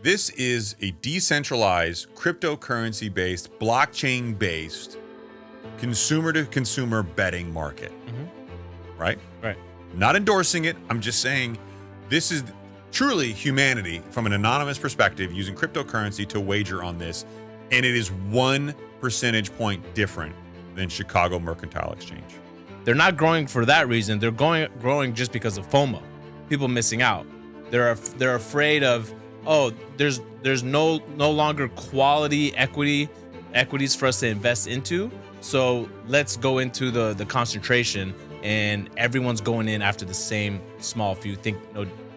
This is a decentralized, cryptocurrency-based, blockchain-based, consumer-to-consumer betting market. Right? Right. Not endorsing it. I'm just saying this is truly humanity from an anonymous perspective using cryptocurrency to wager on this. And it is 1 percentage point different than Chicago Mercantile Exchange. They're not growing for that reason. They're growing just because of FOMO. People missing out. They're afraid of, there's no longer quality equities for us to invest into. So let's go into the concentration, and everyone's going in after the same small few.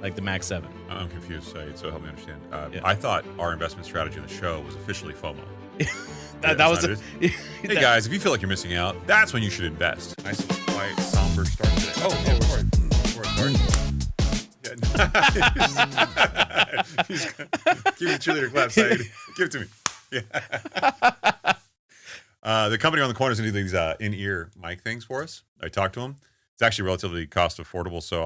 Like the Mag 7. I'm confused, Saeed, so help me understand. Yeah. I thought our investment strategy in the show was officially FOMO. that was it. Hey guys, if you feel like you're missing out, that's when you should invest. Nice quiet, somber start today. Give me a cheerleader clap, Saeed. Give it to me. Yeah. The company on the corner is going to do these in-ear mic things for us. I talked to them. It's actually relatively cost affordable, so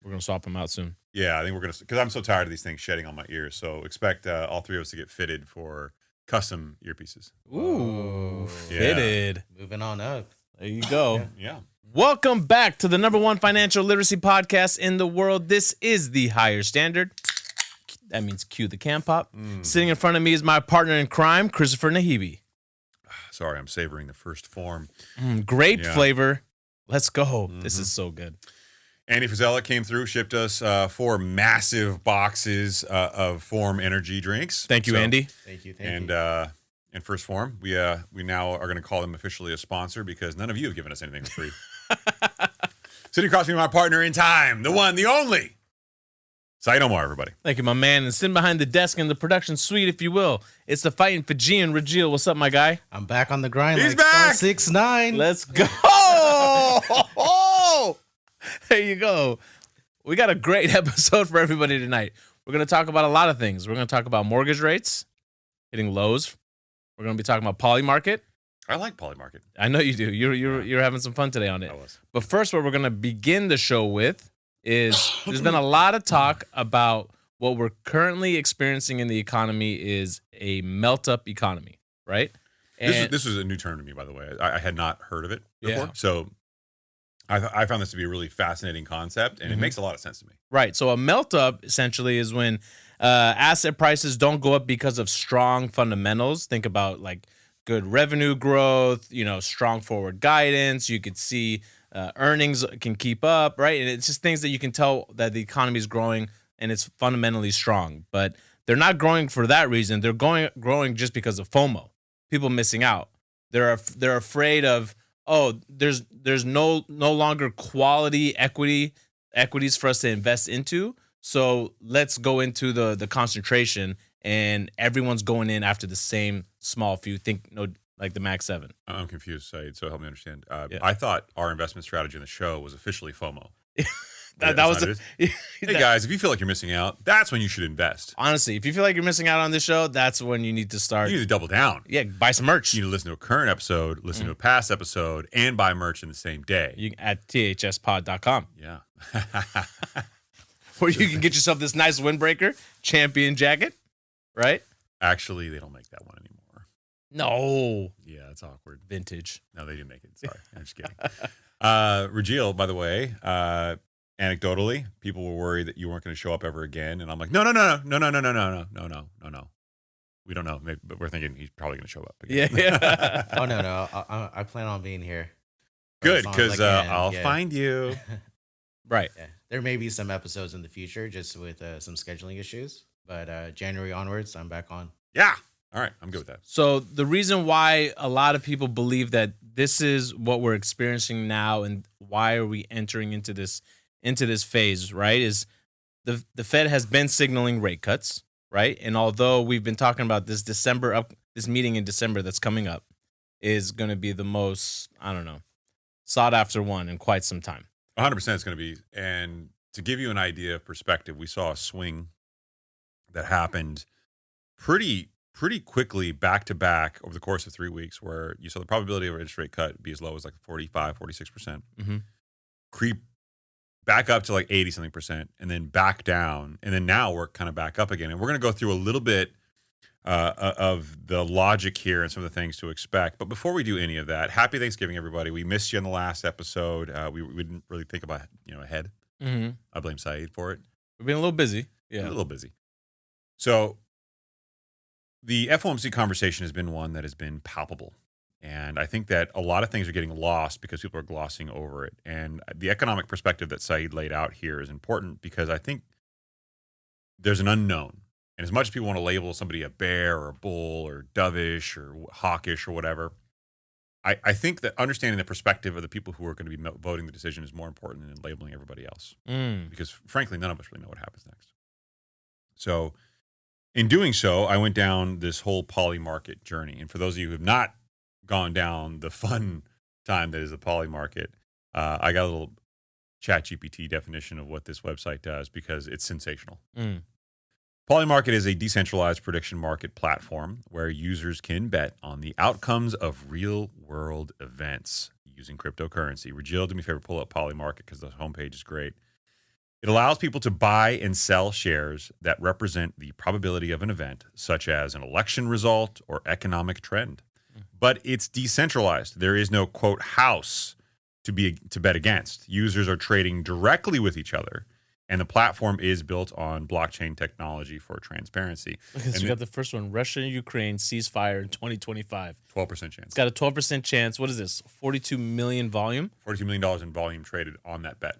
we're going to swap them out soon. Yeah, I think we're going to, because I'm so tired of these things shedding on my ears. So expect all three of us to get fitted for custom earpieces. Ooh, yeah. Fitted. Moving on up. There you go. Yeah. Welcome back to the #1 financial literacy podcast in the world. This is the Higher Standard. That means cue the can pop. Sitting in front of me is my partner in crime, Christopher Nahibi. Sorry, I'm savoring the first form. Grape flavor. Let's go. This is so good. Andy Frizella came through, shipped us 4 massive boxes of Form energy drinks. Thank you, Andy. Thank you. In first form, we now are going to call them officially a sponsor because none of you have given us anything for free. Sitting across from me, my partner in time, the one, the only, Saeed Omar, everybody. Thank you, my man. And sitting behind the desk in the production suite, if you will, it's the fighting Fijian Rajil. What's up, my guy? I'm back on the grind. He's back. 6'9". Let's go. There you go. We got a great episode for everybody tonight. We're going to talk about a lot of things. We're going to talk about mortgage rates hitting lows. We're going to be talking about PolyMarket. I like PolyMarket. I know you do. You're having some fun today on it. I was. But first, what we're going to begin the show with is there's been a lot of talk about what we're currently experiencing in the economy is a melt-up economy, right? And This was a new term to me, by the way. I had not heard of it before. Yeah. So I found this to be a really fascinating concept, and it makes a lot of sense to me. Right. So a melt-up essentially is when asset prices don't go up because of strong fundamentals. Think about like good revenue growth, strong forward guidance. You could see earnings can keep up, right? And it's just things that you can tell that the economy is growing and it's fundamentally strong. But they're not growing for that reason. They're growing just because of FOMO. People missing out. They're afraid of, there's no longer quality equities for us to invest into. So let's go into the concentration, and everyone's going in after the same small few. Like the Mag 7. I'm confused, Saeed, so help me understand. I thought our investment strategy in the show was officially FOMO. Hey guys, if you feel like you're missing out, that's when you should invest. Honestly, if you feel like you're missing out on this show, that's when you need to start. You need to double down. Yeah, buy some merch. You need to listen to a current episode, listen to a past episode, and buy merch in the same day. You can at thspod.com. Yeah. Where you can get yourself this nice windbreaker champion jacket, right? Actually, they don't make that one anymore. No. Yeah, it's awkward. Vintage. No, they didn't make it. Sorry. I'm just kidding. Rajil, by the way, anecdotally, people were worried that you weren't going to show up ever again. And I'm like, no. We don't know. Maybe, but we're thinking he's probably going to show up again. Yeah. Oh, no. I plan on being here. Good, because I'll find you. Right. Yeah. There may be some episodes in the future just with some scheduling issues. But January onwards, I'm back on. Yeah. All right. I'm good with that. So the reason why a lot of people believe that this is what we're experiencing now and why are we entering into this phase, right, is the Fed has been signaling rate cuts, right? And although we've been talking about this meeting in December that's coming up is going to be the most, sought after one in quite some time. 100% it's going to be. And to give you an idea of perspective, we saw a swing that happened pretty quickly back to back over the course of 3 weeks where you saw the probability of an interest rate cut be as low as like 45, 46%. Mm-hmm. Creep back up to like 80 something percent, and then back down, and then now we're kind of back up again. And we're going to go through a little bit of the logic here and some of the things to expect. But before we do any of that, happy Thanksgiving, everybody. We missed you in the last episode. We didn't really think about ahead. Mm-hmm. I blame Saeed for it. We've been a little busy. Yeah, a little busy. So the FOMC conversation has been one that has been palpable. And I think that a lot of things are getting lost because people are glossing over it. And the economic perspective that Saeed laid out here is important because I think there's an unknown. And as much as people want to label somebody a bear or a bull or dovish or hawkish or whatever, I think that understanding the perspective of the people who are going to be voting the decision is more important than labeling everybody else. Because frankly, none of us really know what happens next. So in doing so, I went down this whole PolyMarket journey. And for those of you who have not gone down the fun time that is the PolyMarket, I got a little ChatGPT definition of what this website does because it's sensational. PolyMarket is a decentralized prediction market platform where users can bet on the outcomes of real-world events using cryptocurrency. Jill, do me a favor, pull up PolyMarket because the homepage is great. It allows people to buy and sell shares that represent the probability of an event, such as an election result or economic trend. But it's decentralized. There is no, quote, house to bet against. Users are trading directly with each other, and the platform is built on blockchain technology for transparency. Because you got the first one, Russia and Ukraine ceasefire in 2025. 12% chance. It's got a 12% chance. What is this? 42 million volume? $42 million in volume traded on that bet.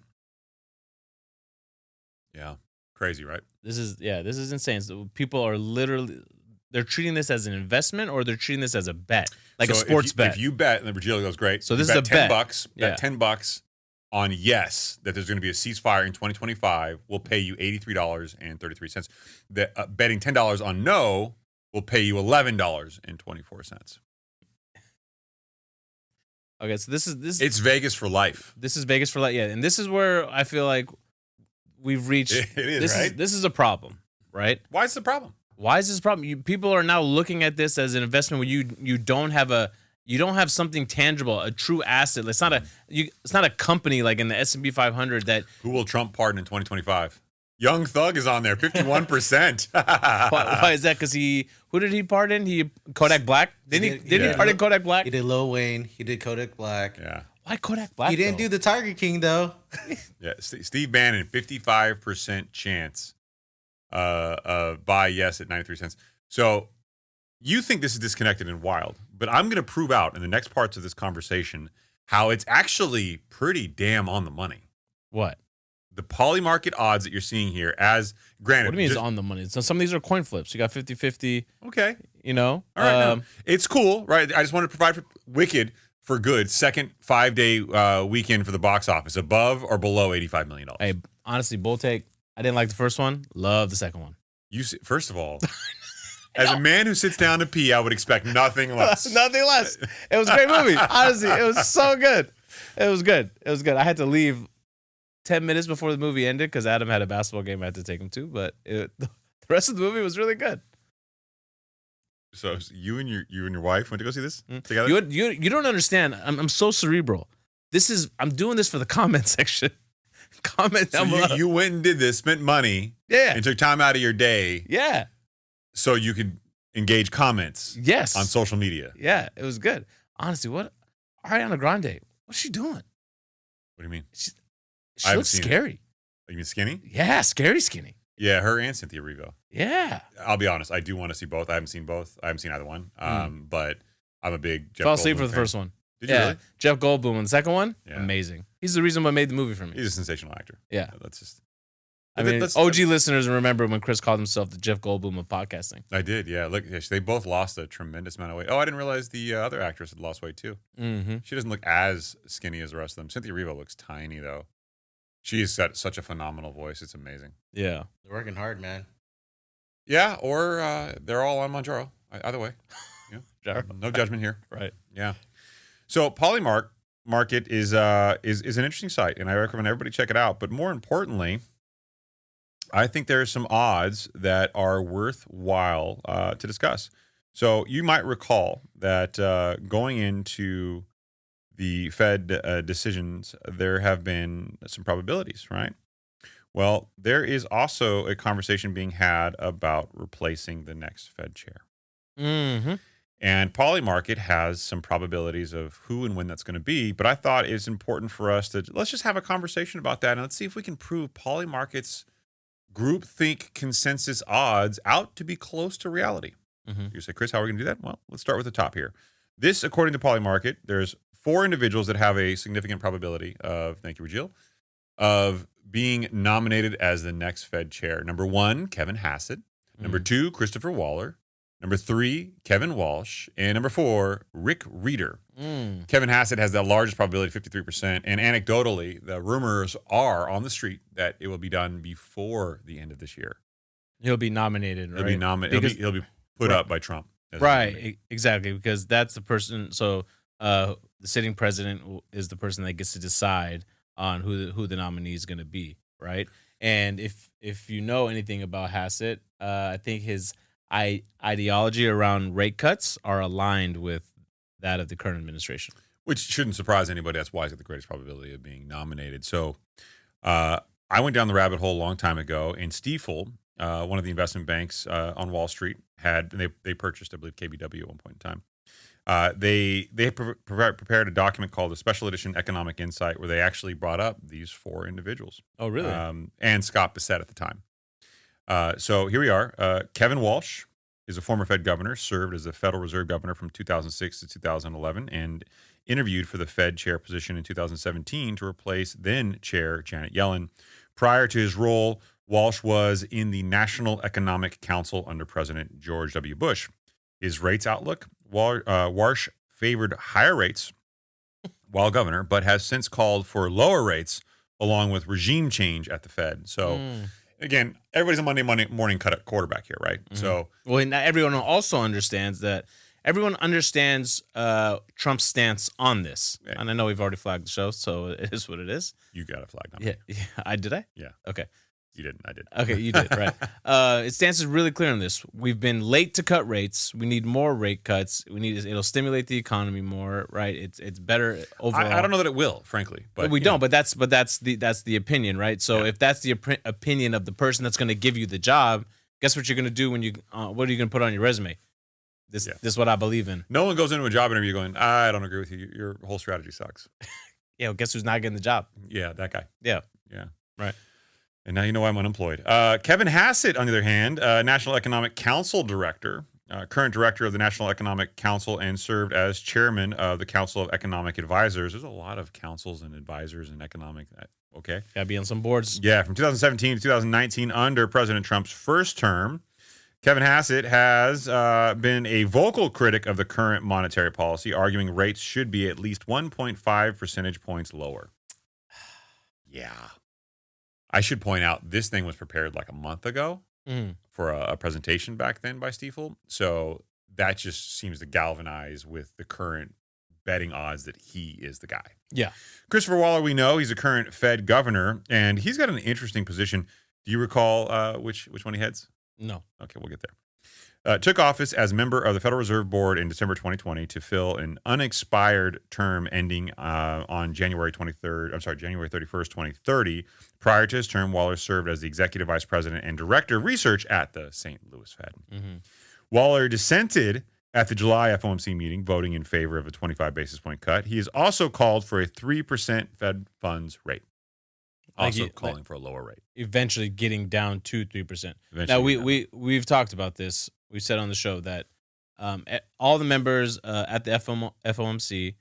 Yeah. Crazy, right? This is insane. So people are literally, they're treating this as an investment or they're treating this as a bet, like a sports bet. If you bet, and the Virgilio goes, great. So this is a bet. $10, bet $10 on yes, that there's going to be a ceasefire in 2025, we'll pay you $83.33. Betting $10 on no will pay you $11.24. Okay, so this is it's Vegas for life. This is Vegas for life, yeah. And this is where I feel like we've reached. It is, right? This is a problem, right? Why is the problem? Why is this a problem? People are now looking at this as an investment where you don't have something tangible, a true asset. It's not a company like in the S&P 500 that. Who will Trump pardon in 2025? Young Thug is on there, 51%. Why is that? Because who did he pardon? Kodak Black? Did he pardon Kodak Black? He did Lil Wayne. He did Kodak Black. Yeah. Why Kodak Black? He didn't do the Tiger King though. Yeah, Steve Bannon, 55% chance. Buy yes at 93 cents. So you think this is disconnected and wild, but I'm going to prove out in the next parts of this conversation how it's actually pretty damn on the money. What? The PolyMarket odds that you're seeing here, as granted. What do you mean it's on the money? So some of these are coin flips. You got 50-50. Okay. All right. No. It's cool, right? I just want to provide for Wicked for good. Second 5-day weekend for the box office, above or below $85 million. Hey, honestly, bull take. I didn't like the first one. Love the second one. First of all, as a man who sits down to pee, I would expect nothing less. Nothing less. It was a great movie. Honestly, it was so good. It was good. I had to leave 10 minutes before the movie ended because Adam had a basketball game I had to take him to, but the rest of the movie was really good. So you and your wife went to go see this together? You don't understand. I'm so cerebral. I'm doing this for the comment section. Comment down below. You went and did this, spent money, and took time out of your day, so you could engage comments, on social media. Yeah, it was good. Honestly, what Ariana Grande? What's she doing? What do you mean? She looks scary. You mean skinny? Yeah, skinny. Yeah, her and Cynthia Erivo. Yeah. I'll be honest. I do want to see both. I haven't seen both. I haven't seen either one. But I'm a big Jeff Fell asleep Goldblum for the fan. first one. Did you really? Jeff Goldblum in the second one, amazing. He's the reason what made the movie for me. He's a sensational actor. Yeah. That's just. OG listeners remember when Chris called himself the Jeff Goldblum of podcasting. I did, yeah. Look, they both lost a tremendous amount of weight. Oh, I didn't realize the other actress had lost weight too. Mm-hmm. She doesn't look as skinny as the rest of them. Cynthia Erivo looks tiny though. She's got such a phenomenal voice. It's amazing. Yeah. They're working hard, man. Yeah, or they're all on Monjaro. Either way. No judgment here. Right. Yeah. So PolyMarket is an interesting site, and I recommend everybody check it out. But more importantly, I think there are some odds that are worthwhile to discuss. So you might recall that going into the Fed decisions, there have been some probabilities, right? Well, there is also a conversation being had about replacing the next Fed chair. Mm-hmm. And PolyMarket has some probabilities of who and when that's going to be. But I thought it's important for us to let's just have a conversation about that. And let's see if we can prove PolyMarket's groupthink consensus odds out to be close to reality. Mm-hmm. You say, Chris, how are we going to do that? Well, let's start with the top here. This, according to PolyMarket, there's 4 individuals that have a significant probability of, thank you, Regil, of being nominated as the next Fed chair. Number 1, Kevin Hassett. Number 2, Christopher Waller. Number 3, Kevin Walsh. And number 4, Rick Reeder. Kevin Hassett has the largest probability, 53%. And anecdotally, the rumors are on the street that it will be done before the end of this year. He'll be nominated, right? He'll be nominated. He'll be put up by Trump. Right, exactly, because that's the person. So the sitting president is the person that gets to decide on who the nominee is going to be, right? And if you know anything about Hassett, I think his ideology around rate cuts are aligned with that of the current administration. Which shouldn't surprise anybody. That's why he's got the greatest probability of being nominated. So I went down the rabbit hole a long time ago, and Stifel, one of the investment banks on Wall Street, they purchased, I believe, KBW at one point in time. They prepared a document called a Special Edition Economic Insight, where they actually brought up these 4 individuals. Oh, really? And Scott Bassett at the time. So here we are. Kevin Walsh is a former Fed governor, served as a Federal Reserve governor from 2006 to 2011, and interviewed for the Fed chair position in 2017 to replace then chair Janet Yellen. Prior to his role, Walsh was in the National Economic Council under President George W. Bush. His rates outlook, Walsh favored higher rates while governor, but has since called for lower rates along with regime change at the Fed. So, again, everybody's a Monday morning quarterback here, right? Mm-hmm. So, well, and everyone also understands that. Everyone understands Trump's stance on this. Yeah. And I know we've already flagged the show, so it is what it is. You got a flag on me. Yeah. Did I? Yeah. Okay. You didn't. I did. Okay, you did, right. Its stance is really clear on this. We've been late to cut rates. We need more rate cuts. It'll stimulate the economy more, right? It's better overall. I don't know that it will, frankly. But we don't, but that's the opinion, right? So if that's the opinion of the person that's going to give you the job, guess what you're going to do when what are you going to put on your resume? This is what I believe in. No one goes into a job interview going, I don't agree with you. Your whole strategy sucks. Yeah, well, guess who's not getting the job? Yeah, that guy. Yeah. Right. And now you know why I'm unemployed. Kevin Hassett, on the other hand, National Economic Council Director, current director of the National Economic Council, and served as chairman of the Council of Economic Advisors. There's a lot of councils and advisors in economic. Okay. Got to be on some boards. Yeah, from 2017 to 2019, under President Trump's first term, Kevin Hassett has been a vocal critic of the current monetary policy, arguing rates should be at least 1.5 percentage points lower. Yeah. I should point out this thing was prepared like a month ago for a presentation back then by Stifel. So that just seems to galvanize with the current betting odds that he is the guy. Yeah. Christopher Waller, we know he's a current Fed governor, and he's got an interesting position. Do you recall which one he heads? No. Okay, we'll get there. Took office as member of the Federal Reserve Board in December 2020 to fill an unexpired term ending on January 31st, 2030. Prior to his term, Waller served as the executive vice president and director of research at the St. Louis Fed. Mm-hmm. Waller dissented at the July FOMC meeting, voting in favor of a 25 basis point cut. He has also called for a 3% Fed funds rate. Also calling for a lower rate. Eventually getting down to 3%. Now, we've talked about this. We said on the show that all the members at the FOMC,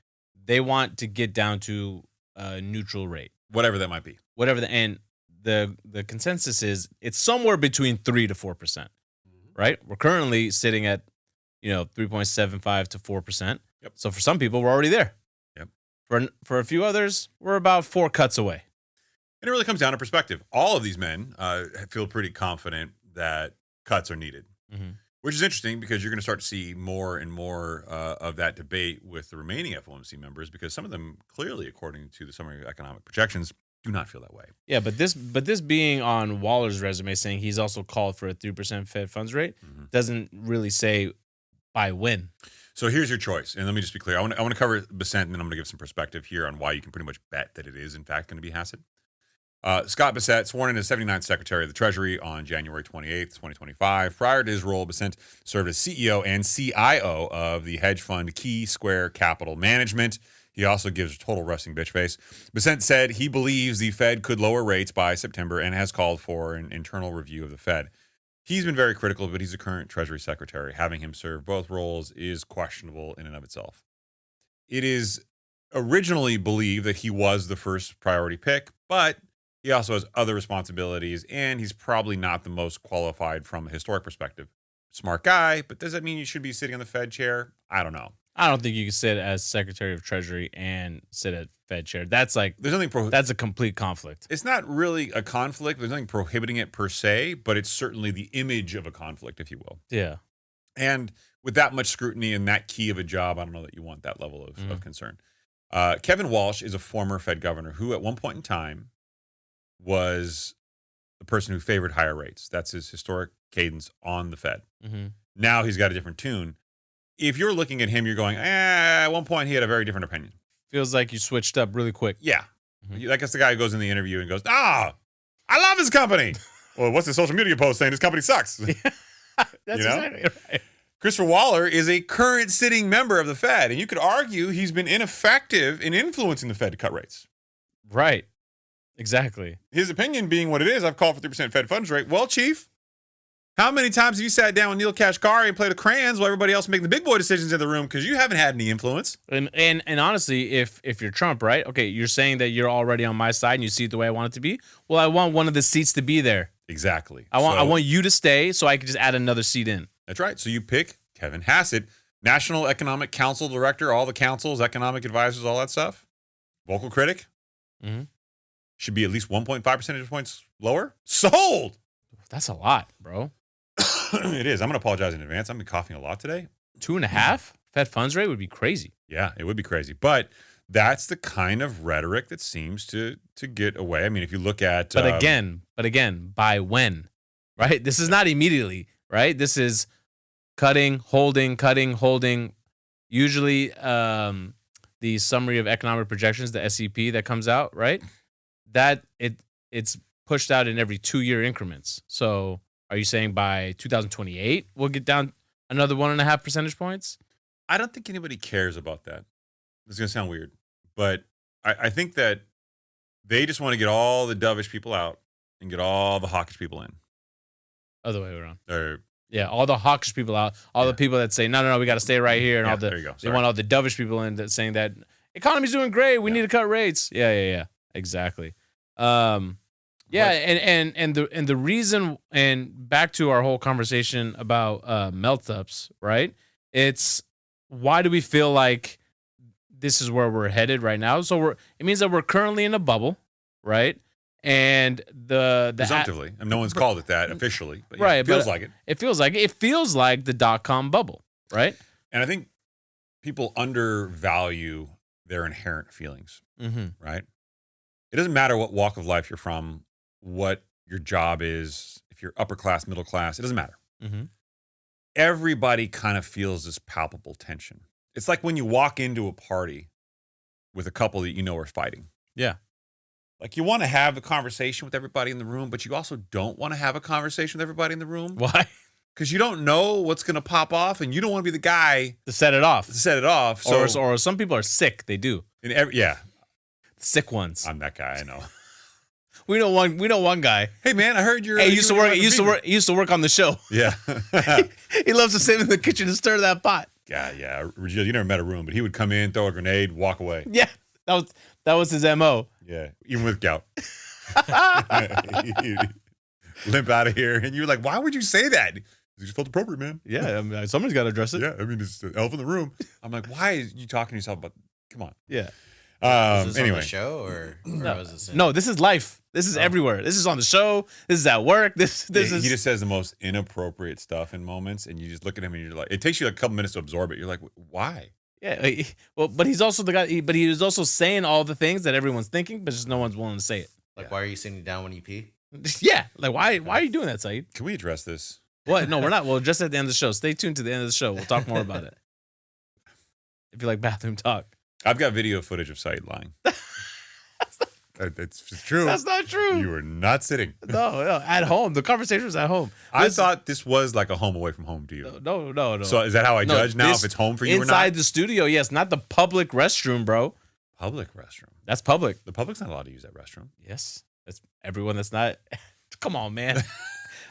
they want to get down to a neutral rate. Whatever that might be. And the consensus is it's somewhere between 3 to 4%, right? We're currently sitting at 3.75 to 4%. Yep. So for some people, we're already there. Yep. For a few others, we're about 4 cuts away. And it really comes down to perspective. All of these men feel pretty confident that cuts are needed, which is interesting because you're going to start to see more and more of that debate with the remaining FOMC members, because some of them clearly, according to the summary of economic projections, do not feel that way. Yeah, but this being on Waller's resume saying he's also called for a 3% Fed funds rate doesn't really say by when. So here's your choice. And let me just be clear. I want to cover Bessent, and then I'm going to give some perspective here on why you can pretty much bet that it is, in fact, going to be Hassett. Scott Bessent, sworn in as 79th Secretary of the Treasury on January 28th, 2025. Prior to his role, Bessent served as CEO and CIO of the hedge fund Key Square Capital Management. He also gives a total resting bitch face. Bessent said he believes the Fed could lower rates by September and has called for an internal review of the Fed. He's been very critical, but he's the current Treasury Secretary. Having him serve both roles is questionable in and of itself. It is originally believed that he was the first priority pick, but he also has other responsibilities, and he's probably not the most qualified from a historic perspective. Smart guy, but does that mean you should be sitting on the Fed chair? I don't know. I don't think you can sit as Secretary of Treasury and sit at Fed chair. That's like There's nothing that's a complete conflict. It's not really a conflict. There's nothing prohibiting it per se, but it's certainly the image of a conflict, if you will. Yeah. And with that much scrutiny and that key of a job, I don't know that you want that level of concern. Kevin Walsh is a former Fed governor who at one point in time was the person who favored higher rates. That's his historic cadence on the Fed. Mm-hmm. Now he's got a different tune. If you're looking at him, you're going, at one point he had a very different opinion. Feels like you switched up really quick. Yeah. Mhm. Like that's the guy who goes in the interview and goes, I love his company. Well, what's the social media post saying? His company sucks. That's exactly right. Christopher Waller is a current sitting member of the Fed, and you could argue he's been ineffective in influencing the Fed to cut rates. Right. Exactly. His opinion being what it is, I've called for 3% Fed funds rate. Well, Chief, how many times have you sat down with Neil Kashkari and played the crayons while everybody else making the big boy decisions in the room because you haven't had any influence? And honestly, if you're Trump, right? Okay, you're saying that you're already on my side and you see it the way I want it to be. Well, I want one of the seats to be there. Exactly. I want you to stay so I can just add another seat in. That's right. So you pick Kevin Hassett, National Economic Council Director, all the councils, economic advisors, all that stuff. Vocal critic. Mm-hmm. Should be at least 1.5 percentage points lower. Sold. That's a lot, bro. It is. I'm going to apologize in advance. I've been coughing a lot today. 2.5 Fed funds rate would be crazy. Yeah, it would be crazy. But that's the kind of rhetoric that seems to get away. I mean, if you look at... But again, by when? Right? This is not immediately, right? This is cutting, holding. Usually the summary of economic projections, the SEP that comes out, right? That it's pushed out in every 2-year increments. So are you saying by 2028 we'll get down another 1.5 percentage points? I don't think anybody cares about that. This is going to sound weird, but I think that they just want to get all the dovish people out and get all the hawkish people in. Other way around. Or, yeah, all the hawkish people out, all the people that say, no, we got to stay right here. And there you go. They want all the dovish people in that saying that economy's doing great. We need to cut rates. Yeah. Exactly. And the reason, and back to our whole conversation about melt ups, right? It's why do we feel like this is where we're headed right now? So it means that we're currently in a bubble, right? And presumptively, and no one's called it that officially, but right, it feels like it. It feels like the .com bubble, right? And I think people undervalue their inherent feelings, right? It doesn't matter what walk of life you're from, what your job is, if you're upper class, middle class, it doesn't matter. Everybody kind of feels this palpable tension. It's like when you walk into a party with a couple that you know are fighting. Yeah. Like you want to have a conversation with everybody in the room, but you also don't want to have a conversation with everybody in the room. Why? Because you don't know what's going to pop off, and you don't want to be the guy to set it off. So, or some people are sick. They do. Sick ones. I'm that guy. I know. We know one guy. Hey man, I heard you're. Hey, he used to work on the show. Yeah. He loves to sit in the kitchen and stir that pot. Yeah. You never met a room, but he would come in, throw a grenade, walk away. Yeah, that was his MO. Yeah, even with gout. Limp out of here, and you're like, "Why would you say that?" He just felt appropriate, man. Yeah, I mean, somebody's got to address it. Yeah, I mean, it's the elephant in the room. I'm like, why are you talking to yourself about? Come on. Yeah. Is this Anyway, on the show or was this no, this is life. This is everywhere. This is on the show. This is at work. This is. He just says the most inappropriate stuff in moments, and you just look at him and you're like, it takes you like a couple minutes to absorb it. You're like, why? Yeah, well, but he's also the guy. But he was also saying all the things that everyone's thinking, but just no one's willing to say it. Like, why are you sitting down when you pee? Yeah, like why are you doing that, Saeed? Can we address this? What? No, we're not. Well, just at the end of the show. Stay tuned to the end of the show. We'll talk more about it. if you like bathroom talk. I've got video footage of Saeed lying. It's true. That's not true. You were not sitting. No, at home. The conversation was at home. I thought this was like a home away from home to you. No. So is that how I judge now if it's home for you or not? Inside the studio, yes, not the public restroom, bro. Public restroom. That's public. The public's not allowed to use that restroom. Yes. That's everyone that's not. Come on, man.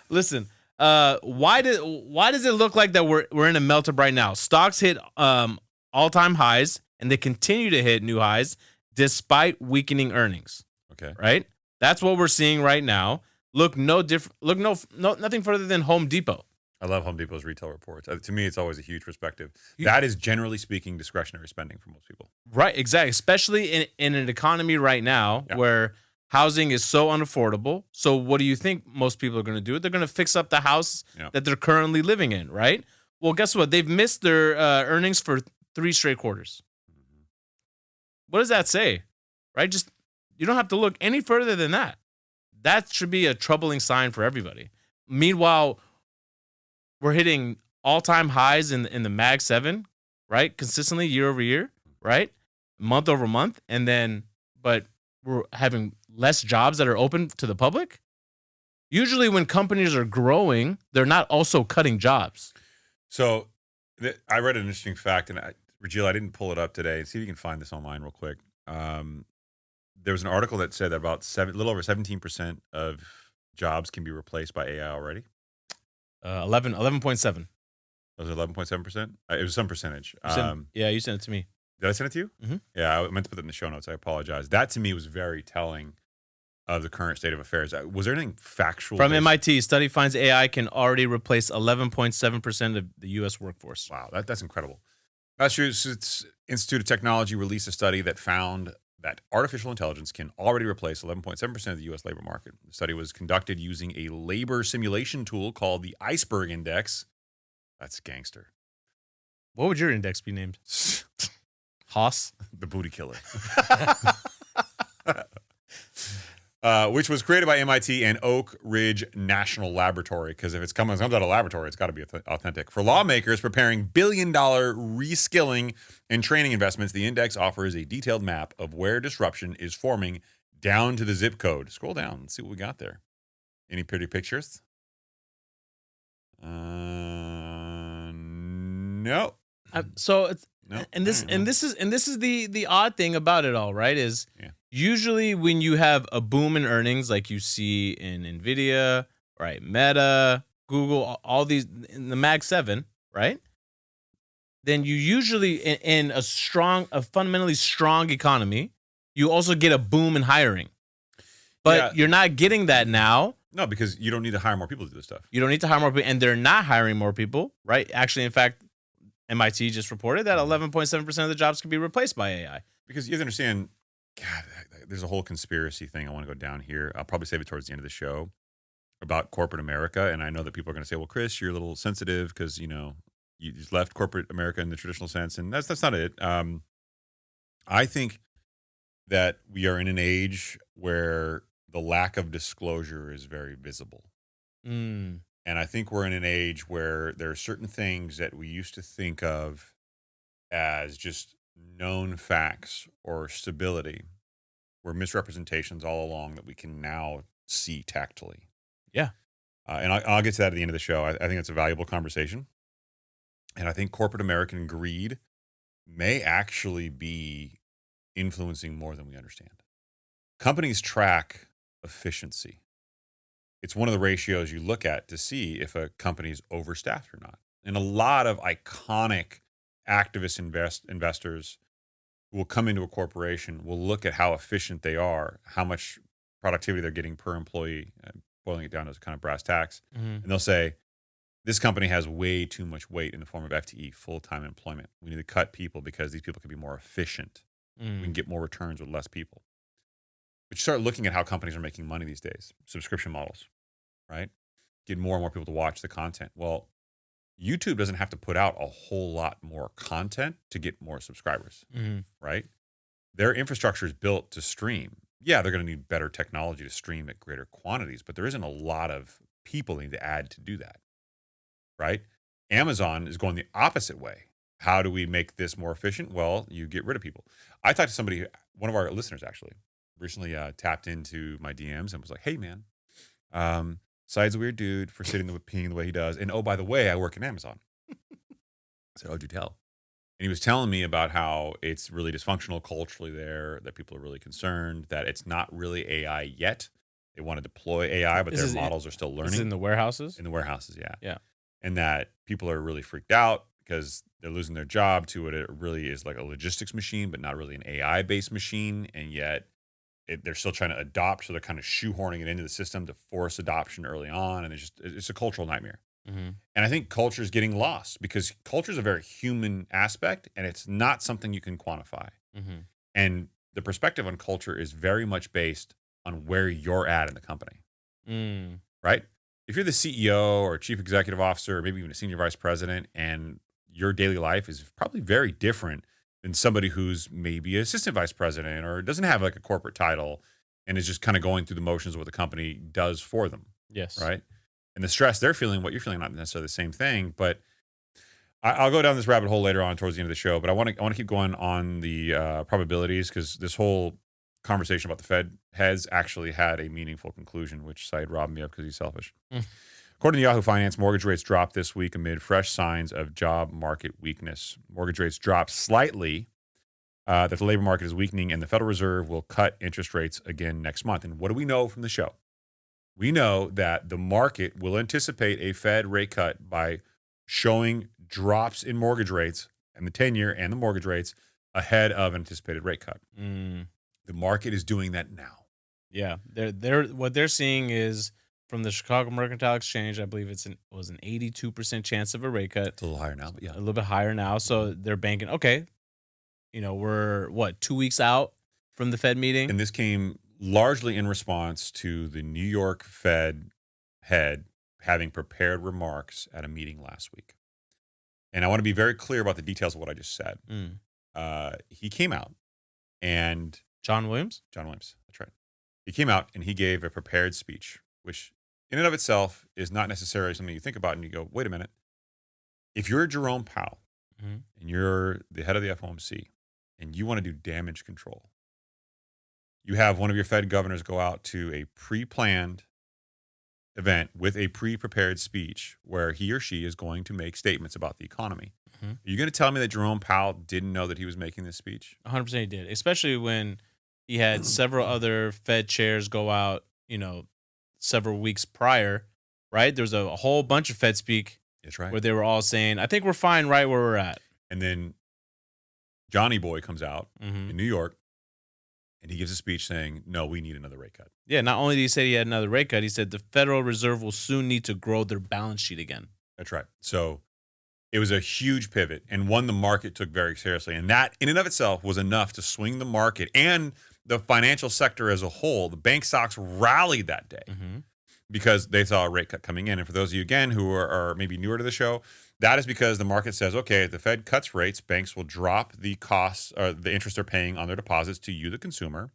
Listen, why does it look like that we're in a melt-up right now? Stocks hit all-time highs, and they continue to hit new highs despite weakening earnings. Okay. Right? That's what we're seeing right now. Look no different. Look nothing further than Home Depot. I love Home Depot's retail reports. To me, it's always a huge perspective. That is generally speaking discretionary spending for most people. Right, exactly. Especially in an economy right now where housing is so unaffordable. So what do you think most people are going to do? They're going to fix up the house that they're currently living in, right? Well, guess what? They've missed their earnings for 3 straight quarters. What does that say? Right? Just you don't have to look any further than that. That should be a troubling sign for everybody. Meanwhile, we're hitting all-time highs in the Mag 7, right? Consistently year over year, right? Month over month. But we're having less jobs that are open to the public. Usually when companies are growing, they're not also cutting jobs. So I read an interesting fact, and Regil, I didn't pull it up today. See if you can find this online real quick. There was an article that said that about a little over 17% of jobs can be replaced by AI already. 11.7. Was it 11.7%? It was some percentage. Yeah, you sent it to me. Did I send it to you? Mm-hmm. Yeah, I meant to put it in the show notes. I apologize. That to me was very telling of the current state of affairs. Was there anything factual? From MIT, study finds AI can already replace 11.7% of the U.S. workforce. Wow, that's incredible. Massachusetts Institute of Technology released a study that found that artificial intelligence can already replace 11.7% of the U.S. labor market. The study was conducted using a labor simulation tool called the Iceberg Index. That's gangster. What would your index be named? Haas? The booty killer. Which was created by MIT and Oak Ridge National Laboratory, because if it comes out of a laboratory, it's got to be authentic. For lawmakers preparing billion-dollar reskilling and training investments, the index offers a detailed map of where disruption is forming down to the zip code. Scroll down and see what we got there. Any pretty pictures? No. So it's no. and this is the odd thing about it all, right? Is usually when you have a boom in earnings, like you see in Nvidia, right, Meta, Google, all these in the Mag 7, right? Then you usually in a fundamentally strong economy, you also get a boom in hiring. But you're not getting that now. No, because you don't need to hire more people to do this stuff. You don't need to hire more people, and they're not hiring more people, right? Actually, in fact, MIT just reported that 11.7% of the jobs can be replaced by AI. Because you have to understand, God, there's a whole conspiracy thing I want to go down here. I'll probably save it towards the end of the show about corporate America. And I know that people are going to say, well, Chris, you're a little sensitive because, you just left corporate America in the traditional sense. And that's not it. I think that we are in an age where the lack of disclosure is very visible. Mm. And I think we're in an age where there are certain things that we used to think of as just known facts or stability were misrepresentations all along that we can now see tactily. Yeah. And I'll get to that at the end of the show. I think it's a valuable conversation. And I think corporate American greed may actually be influencing more than we understand. Companies track efficiency. It's one of the ratios you look at to see if a company's overstaffed or not. And a lot of iconic activist investors who will come into a corporation will look at how efficient they are, how much productivity they're getting per employee, boiling it down to kind of brass tacks. Mm-hmm. And they'll say, this company has way too much weight in the form of FTE, full-time employment. We need to cut people because these people can be more efficient. Mm. We can get more returns with less people. But you start looking at how companies are making money these days, subscription models, right? Get more and more people to watch the content. Well, YouTube doesn't have to put out a whole lot more content to get more subscribers, right? Their infrastructure is built to stream. Yeah, they're going to need better technology to stream at greater quantities, but there isn't a lot of people they need to add to do that, right? Amazon is going the opposite way. How do we make this more efficient? Well, you get rid of people. I talked to somebody, one of our listeners actually, recently tapped into my DMs and was like, "Hey, man, Side's a weird dude for peeing the way he does. And oh, by the way, I work in Amazon." I said, "Oh, do tell." And he was telling me about how it's really dysfunctional culturally there, that people are really concerned, that it's not really AI yet. They want to deploy AI, but their models are still Is it learning. in the warehouses? In the warehouses, yeah. Yeah. And that people are really freaked out because they're losing their job to what it really is, like a logistics machine, but not really an AI-based machine. And yet they're still trying to adopt, so they're kind of shoehorning it into the system to force adoption early on. And it's a cultural nightmare. Mm-hmm. And I think culture is getting lost because culture is a very human aspect, and it's not something you can quantify. Mm-hmm. And the perspective on culture is very much based on where you're at in the company, right? If you're the CEO or chief executive officer, or maybe even a senior vice president, and your daily life is probably very different than somebody who's maybe an assistant vice president or doesn't have like a corporate title and is just kind of going through the motions of what the company does for them. Yes. Right. And the stress they're feeling, what you're feeling, not necessarily the same thing. But I'll go down this rabbit hole later on towards the end of the show. But I want to keep going on the probabilities, because this whole conversation about the Fed has actually had a meaningful conclusion, which Syed robbed me of because he's selfish. According to Yahoo Finance, mortgage rates dropped this week amid fresh signs of job market weakness. Mortgage rates dropped slightly, that the labor market is weakening, and the Federal Reserve will cut interest rates again next month. And what do we know from the show? We know that the market will anticipate a Fed rate cut by showing drops in mortgage rates and the 10-year and the mortgage rates ahead of an anticipated rate cut. The market is doing that now. Yeah, they're what they're seeing is from the Chicago Mercantile Exchange. I believe it was an 82% chance of a rate cut. It's a little higher now, but yeah, a little bit higher now. So they're banking. Okay, we're 2 weeks out from the Fed meeting, and this came largely in response to the New York Fed head having prepared remarks at a meeting last week. And I want to be very clear about the details of what I just said. He came out and John Williams, that's right. He came out and he gave a prepared speech, which in and of itself is not necessarily something you think about and you go, wait a minute. If you're Jerome Powell and you're the head of the FOMC and you want to do damage control, you have one of your Fed governors go out to a pre-planned event with a pre-prepared speech where he or she is going to make statements about the economy. Are you going to tell me that Jerome Powell didn't know that he was making this speech? 100% he did, especially when he had several other Fed chairs go out, several weeks prior, right? There's a whole bunch of Fed speak. That's right. Where they were all saying, I think we're fine right where we're at. And then Johnny Boy comes out in New York and he gives a speech saying, no, we need another rate cut. Yeah, not only did he say he had another rate cut, he said the Federal Reserve will soon need to grow their balance sheet again. That's right. So it was a huge pivot and one the market took very seriously. And that in and of itself was enough to swing the market and the financial sector as a whole. The bank stocks rallied that day because they saw a rate cut coming in. And for those of you, again, who are maybe newer to the show, that is because the market says, okay, if the Fed cuts rates, banks will drop the costs or the interest they're paying on their deposits to you, the consumer,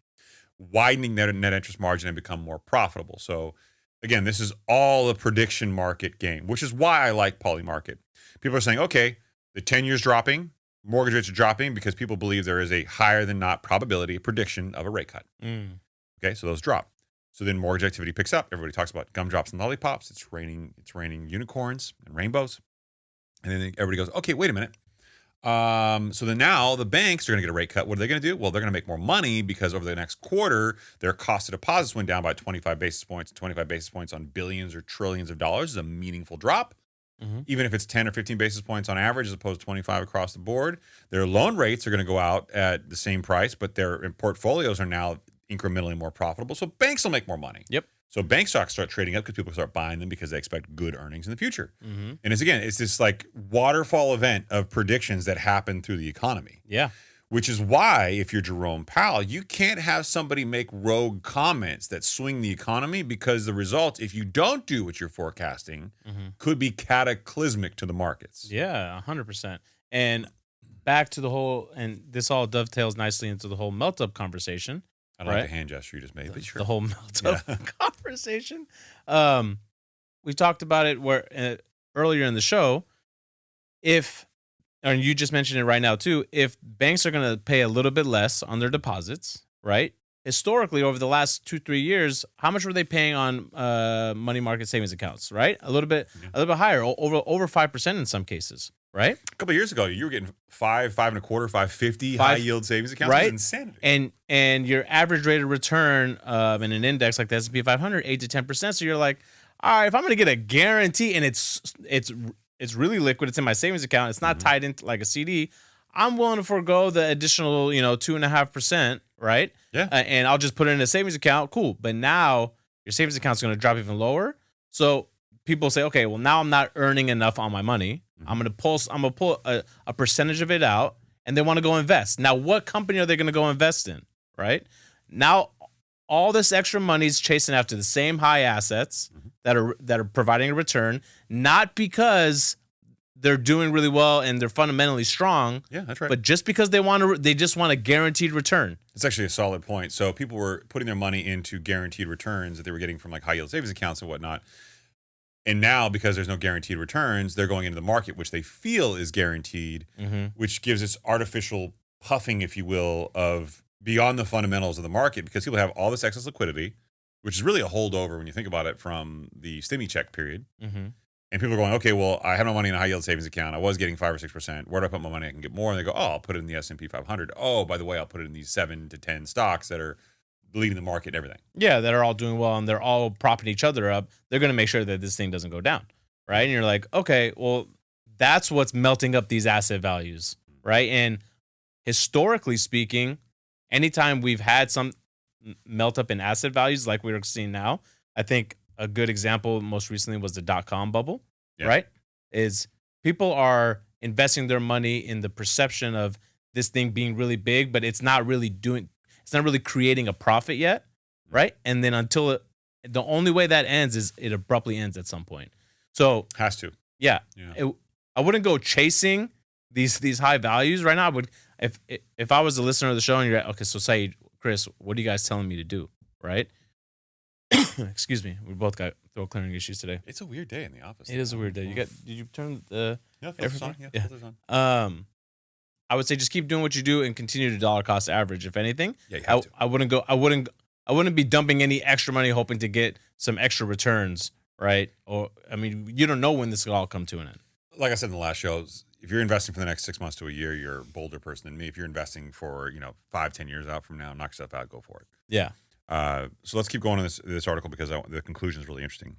widening their net interest margin and become more profitable. So again, this is all a prediction market game, which is why I like PolyMarket. People are saying, okay, the 10 years dropping, mortgage rates are dropping because people believe there is a higher than not probability, prediction of a rate cut. Okay, so those drop. So then mortgage activity picks up. Everybody talks about gumdrops and lollipops. It's raining unicorns and rainbows. And then everybody goes, okay, wait a minute. So then now the banks are going to get a rate cut. What are they going to do? Well, they're going to make more money because over the next quarter, their cost of deposits went down by 25 basis points. 25 basis points on billions or trillions of dollars is a meaningful drop. Even if it's 10 or 15 basis points on average as opposed to 25 across the board. Their loan rates are going to go out at the same price, but their portfolios are now incrementally more profitable. So banks will make more money. Yep. So bank stocks start trading up because people start buying them because they expect good earnings in the future. And it's this like waterfall event of predictions that happen through the economy. Yeah. Which is why if you're Jerome Powell, you can't have somebody make rogue comments that swing the economy because the results, if you don't do what you're forecasting, could be cataclysmic to the markets. Yeah, 100%. And back to the whole, and this all dovetails nicely into the whole melt-up conversation. I like the hand gesture you just made, but sure. The whole melt-up conversation. We talked about it earlier in the show. If and you just mentioned it right now too, if banks are going to pay a little bit less on their deposits, right? Historically, over the last 2-3 years, how much were they paying on money market savings accounts? Right, a little bit higher, over 5% in some cases. Right, a couple of years ago, you were getting 5.25, 5.50 high yield savings accounts. Right, it was insanity. And your average rate of return in an index like the S&P 500, 8 to 10%. So you're like, all right, if I'm going to get a guarantee and it's really liquid, it's in my savings account, it's not tied into like a CD, I'm willing to forego the additional 2.5%. Right? Yeah. And I'll just put it in a savings account. Cool. But now your savings account is going to drop even lower. So people say, okay, well, now I'm not earning enough on my money. I'm going to pull a percentage of it out, and they want to go invest. Now, what company are they going to go invest in? Right? Now, all this extra money is chasing after the same high assets that are providing a return, not because they're doing really well and they're fundamentally strong. Yeah, that's right. But just because they just want a guaranteed return. It's actually a solid point. So people were putting their money into guaranteed returns that they were getting from like high yield savings accounts and whatnot. And now, because there's no guaranteed returns, they're going into the market, which they feel is guaranteed, which gives this artificial puffing, if you will, of beyond the fundamentals of the market, because people have all this excess liquidity, which is really a holdover when you think about it from the stimmy check period. And people are going, okay, well, I have no money in a high yield savings account. I was getting 5 or 6%. Where do I put my money? I can get more. And they go, oh, I'll put it in the S&P 500. Oh, by the way, I'll put it in these 7 to 10 stocks that are leading the market and everything. Yeah, that are all doing well and they're all propping each other up. They're going to make sure that this thing doesn't go down, right? And you're like, okay, well, that's what's melting up these asset values, right? And historically speaking, anytime we've had some melt up in asset values like we're seeing now, I think a good example most recently was the .com bubble, right? Is people are investing their money in the perception of this thing being really big, but it's not really creating a profit yet, right? And then the only way that ends is it abruptly ends at some point. So has to. Yeah. I wouldn't go chasing these high values right now. I would, if I was a listener of the show and you're like, okay, so say, Chris, what are you guys telling me to do, right? Excuse me. We both got throat clearing issues today. It's a weird day in the office. It is a weird day. Did you turn the filters on? Yeah, filters on. I would say just keep doing what you do and continue to dollar cost average. If anything, yeah, you have to. I wouldn't be dumping any extra money hoping to get some extra returns, right? Or I mean, you don't know when this will all come to an end. Like I said in the last show, if you're investing for the next 6 months to a year, you're a bolder person than me. If you're investing for 5-10 years out from now, knock yourself out, go for it. Yeah. So let's keep going on this article because the conclusion is really interesting.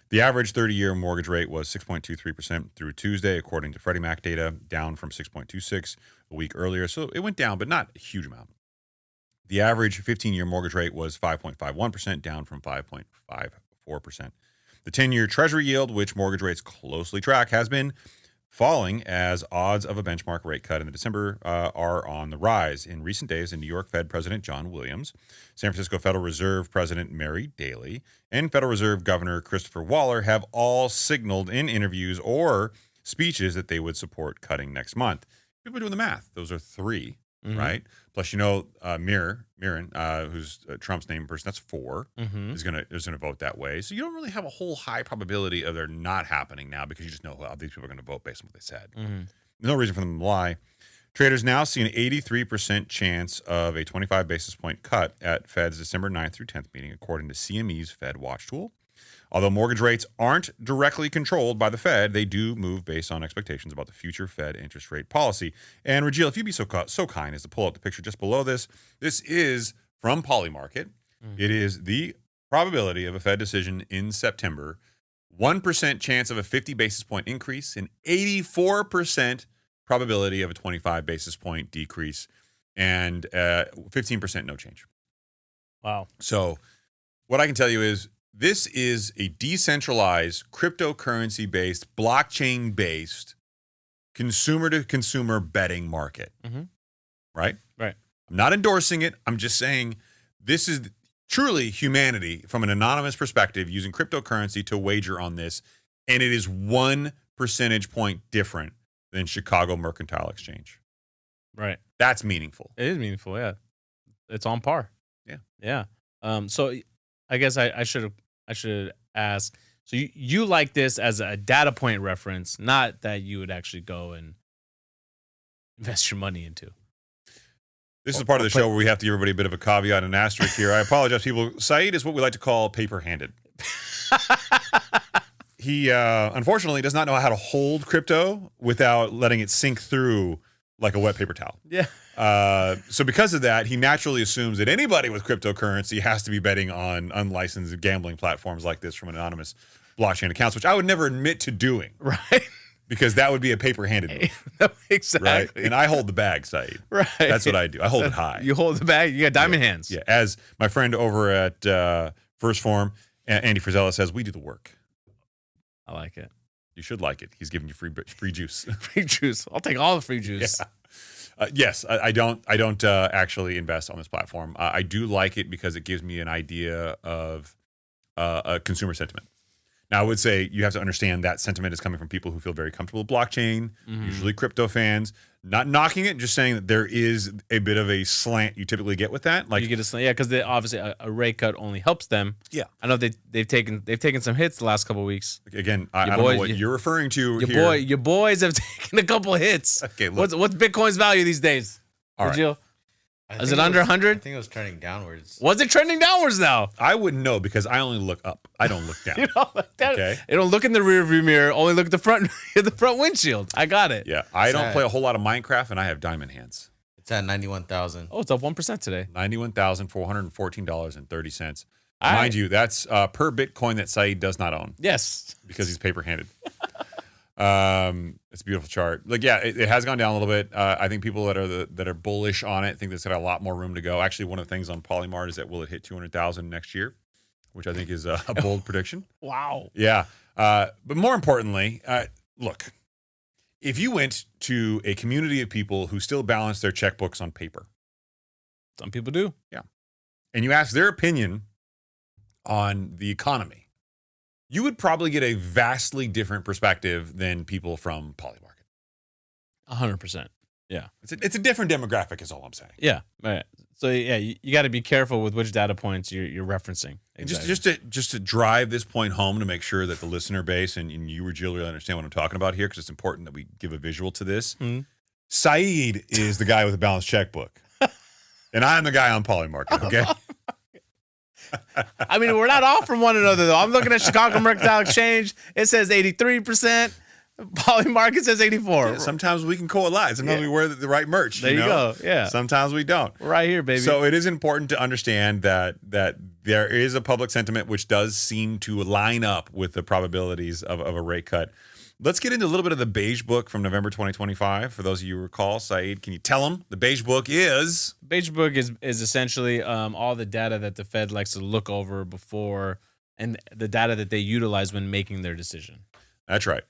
The average 30-year mortgage rate was 6.23% through Tuesday, according to Freddie Mac data, down from 6.26 a week earlier. So it went down, but not a huge amount. The average 15-year mortgage rate was 5.51%, down from 5.54%. The 10-year Treasury yield, which mortgage rates closely track, has been falling as odds of a benchmark rate cut in December are on the rise. In recent days, the New York Fed President John Williams, San Francisco Federal Reserve President Mary Daly, and Federal Reserve Governor Christopher Waller have all signaled in interviews or speeches that they would support cutting next month. People are doing the math. Those are 3, right? Plus, Miran, who's Trump's named person, that's 4, is gonna vote that way. So you don't really have a whole high probability of they're not happening now because you just know how these people are going to vote based on what they said. No reason for them to lie. Traders now see an 83% chance of a 25 basis point cut at Fed's December 9th through 10th meeting, according to CME's Fed Watch tool. Although mortgage rates aren't directly controlled by the Fed, they do move based on expectations about the future Fed interest rate policy. And Rajil, if you'd be so kind as to pull up the picture just below this, this is from PolyMarket. It is the probability of a Fed decision in September, 1% chance of a 50 basis point increase, and 84% probability of a 25 basis point decrease, and 15% no change. Wow. So what I can tell you is, this is a decentralized, cryptocurrency-based, blockchain-based, consumer-to-consumer betting market, right? Right. I'm not endorsing it. I'm just saying this is truly humanity from an anonymous perspective using cryptocurrency to wager on this, and it is 1 percentage point different than Chicago Mercantile Exchange. Right. That's meaningful. It is meaningful, yeah. It's on par. Yeah. Yeah. So I guess I should ask. So you like this as a data point reference, not that you would actually go and invest your money into. This is the part of the show where we have to give everybody a bit of a caveat and an asterisk here. I apologize, people. Saeed is what we like to call paper-handed. He, unfortunately, does not know how to hold crypto without letting it sink through like a wet paper towel. Yeah. So because of that, he naturally assumes that anybody with cryptocurrency has to be betting on unlicensed gambling platforms like this from anonymous blockchain accounts, which I would never admit to doing. Right. Because that would be a paper-handed move. Exactly. Right? And I hold the bag, Saeed. Right. That's what I do. I hold it high. You hold the bag. You got diamond hands. Yeah. As my friend over at First Form, Andy Frizella, says, we do the work. I like it. You should like it. He's giving you free juice. Free juice. I'll take all the free juice. Yeah. Yes, I don't actually invest on this platform. I do like it because it gives me an idea of a consumer sentiment. Now, I would say you have to understand that sentiment is coming from people who feel very comfortable with blockchain, usually crypto fans. Not knocking it, just saying that there is a bit of a slant you typically get with that. Like you get a slant, yeah, because obviously a rate cut only helps them. Yeah, I know they've taken some hits the last couple of weeks. Again, I don't know what you're referring to here. Your boys have taken a couple of hits. Okay, look. What's Bitcoin's value these days? All right. Jill? Is it under 100? I think it was trending downwards. Was it trending downwards now? I wouldn't know because I only look up. I don't look down. You know, like that, okay. You don't look in the rear view mirror. Only look at the front windshield. I got it. Yeah. I don't play a whole lot of Minecraft, and I have diamond hands. It's at 91,000. Oh, it's up 1% today. $91,414.30. Mind you, that's per Bitcoin that Saeed does not own. Yes. Because he's paper-handed. It's a beautiful chart. Like, yeah, it has gone down a little bit. I think people that are bullish on it think there's got a lot more room to go. Actually, one of the things on PolyMarket is that will it hit 200,000 next year, which I think is a bold prediction. Wow. Yeah. But more importantly, look, if you went to a community of people who still balance their checkbooks on paper, some people do. Yeah. And you ask their opinion on the economy, you would probably get a vastly different perspective than people from PolyMarket. 100%. Yeah. It's a different demographic is all I'm saying. Yeah. Right. So yeah, you got to be careful with which data points you're referencing. Exactly. Just to drive this point home to make sure that the listener base and you or Jill really understand what I'm talking about here, because it's important that we give a visual to this. Mm-hmm. Saeed is the guy with a balanced checkbook. And I'm the guy on PolyMarket, okay? I mean, we're not off from one another, though. I'm looking at Chicago Mercantile Exchange. It says 83%. PolyMarket says 84%. Yeah, sometimes we can collide. Sometimes we wear the right merch. There you go. Yeah. Sometimes we don't. We're right here, baby. So it is important to understand that there is a public sentiment which does seem to line up with the probabilities of a rate cut. Let's get into a little bit of the Beige book from November 2025. For those of you who recall, Saeed, can you tell them the Beige book is? Beige book is essentially all the data that the Fed likes to look over before and the data that they utilize when making their decision. That's right.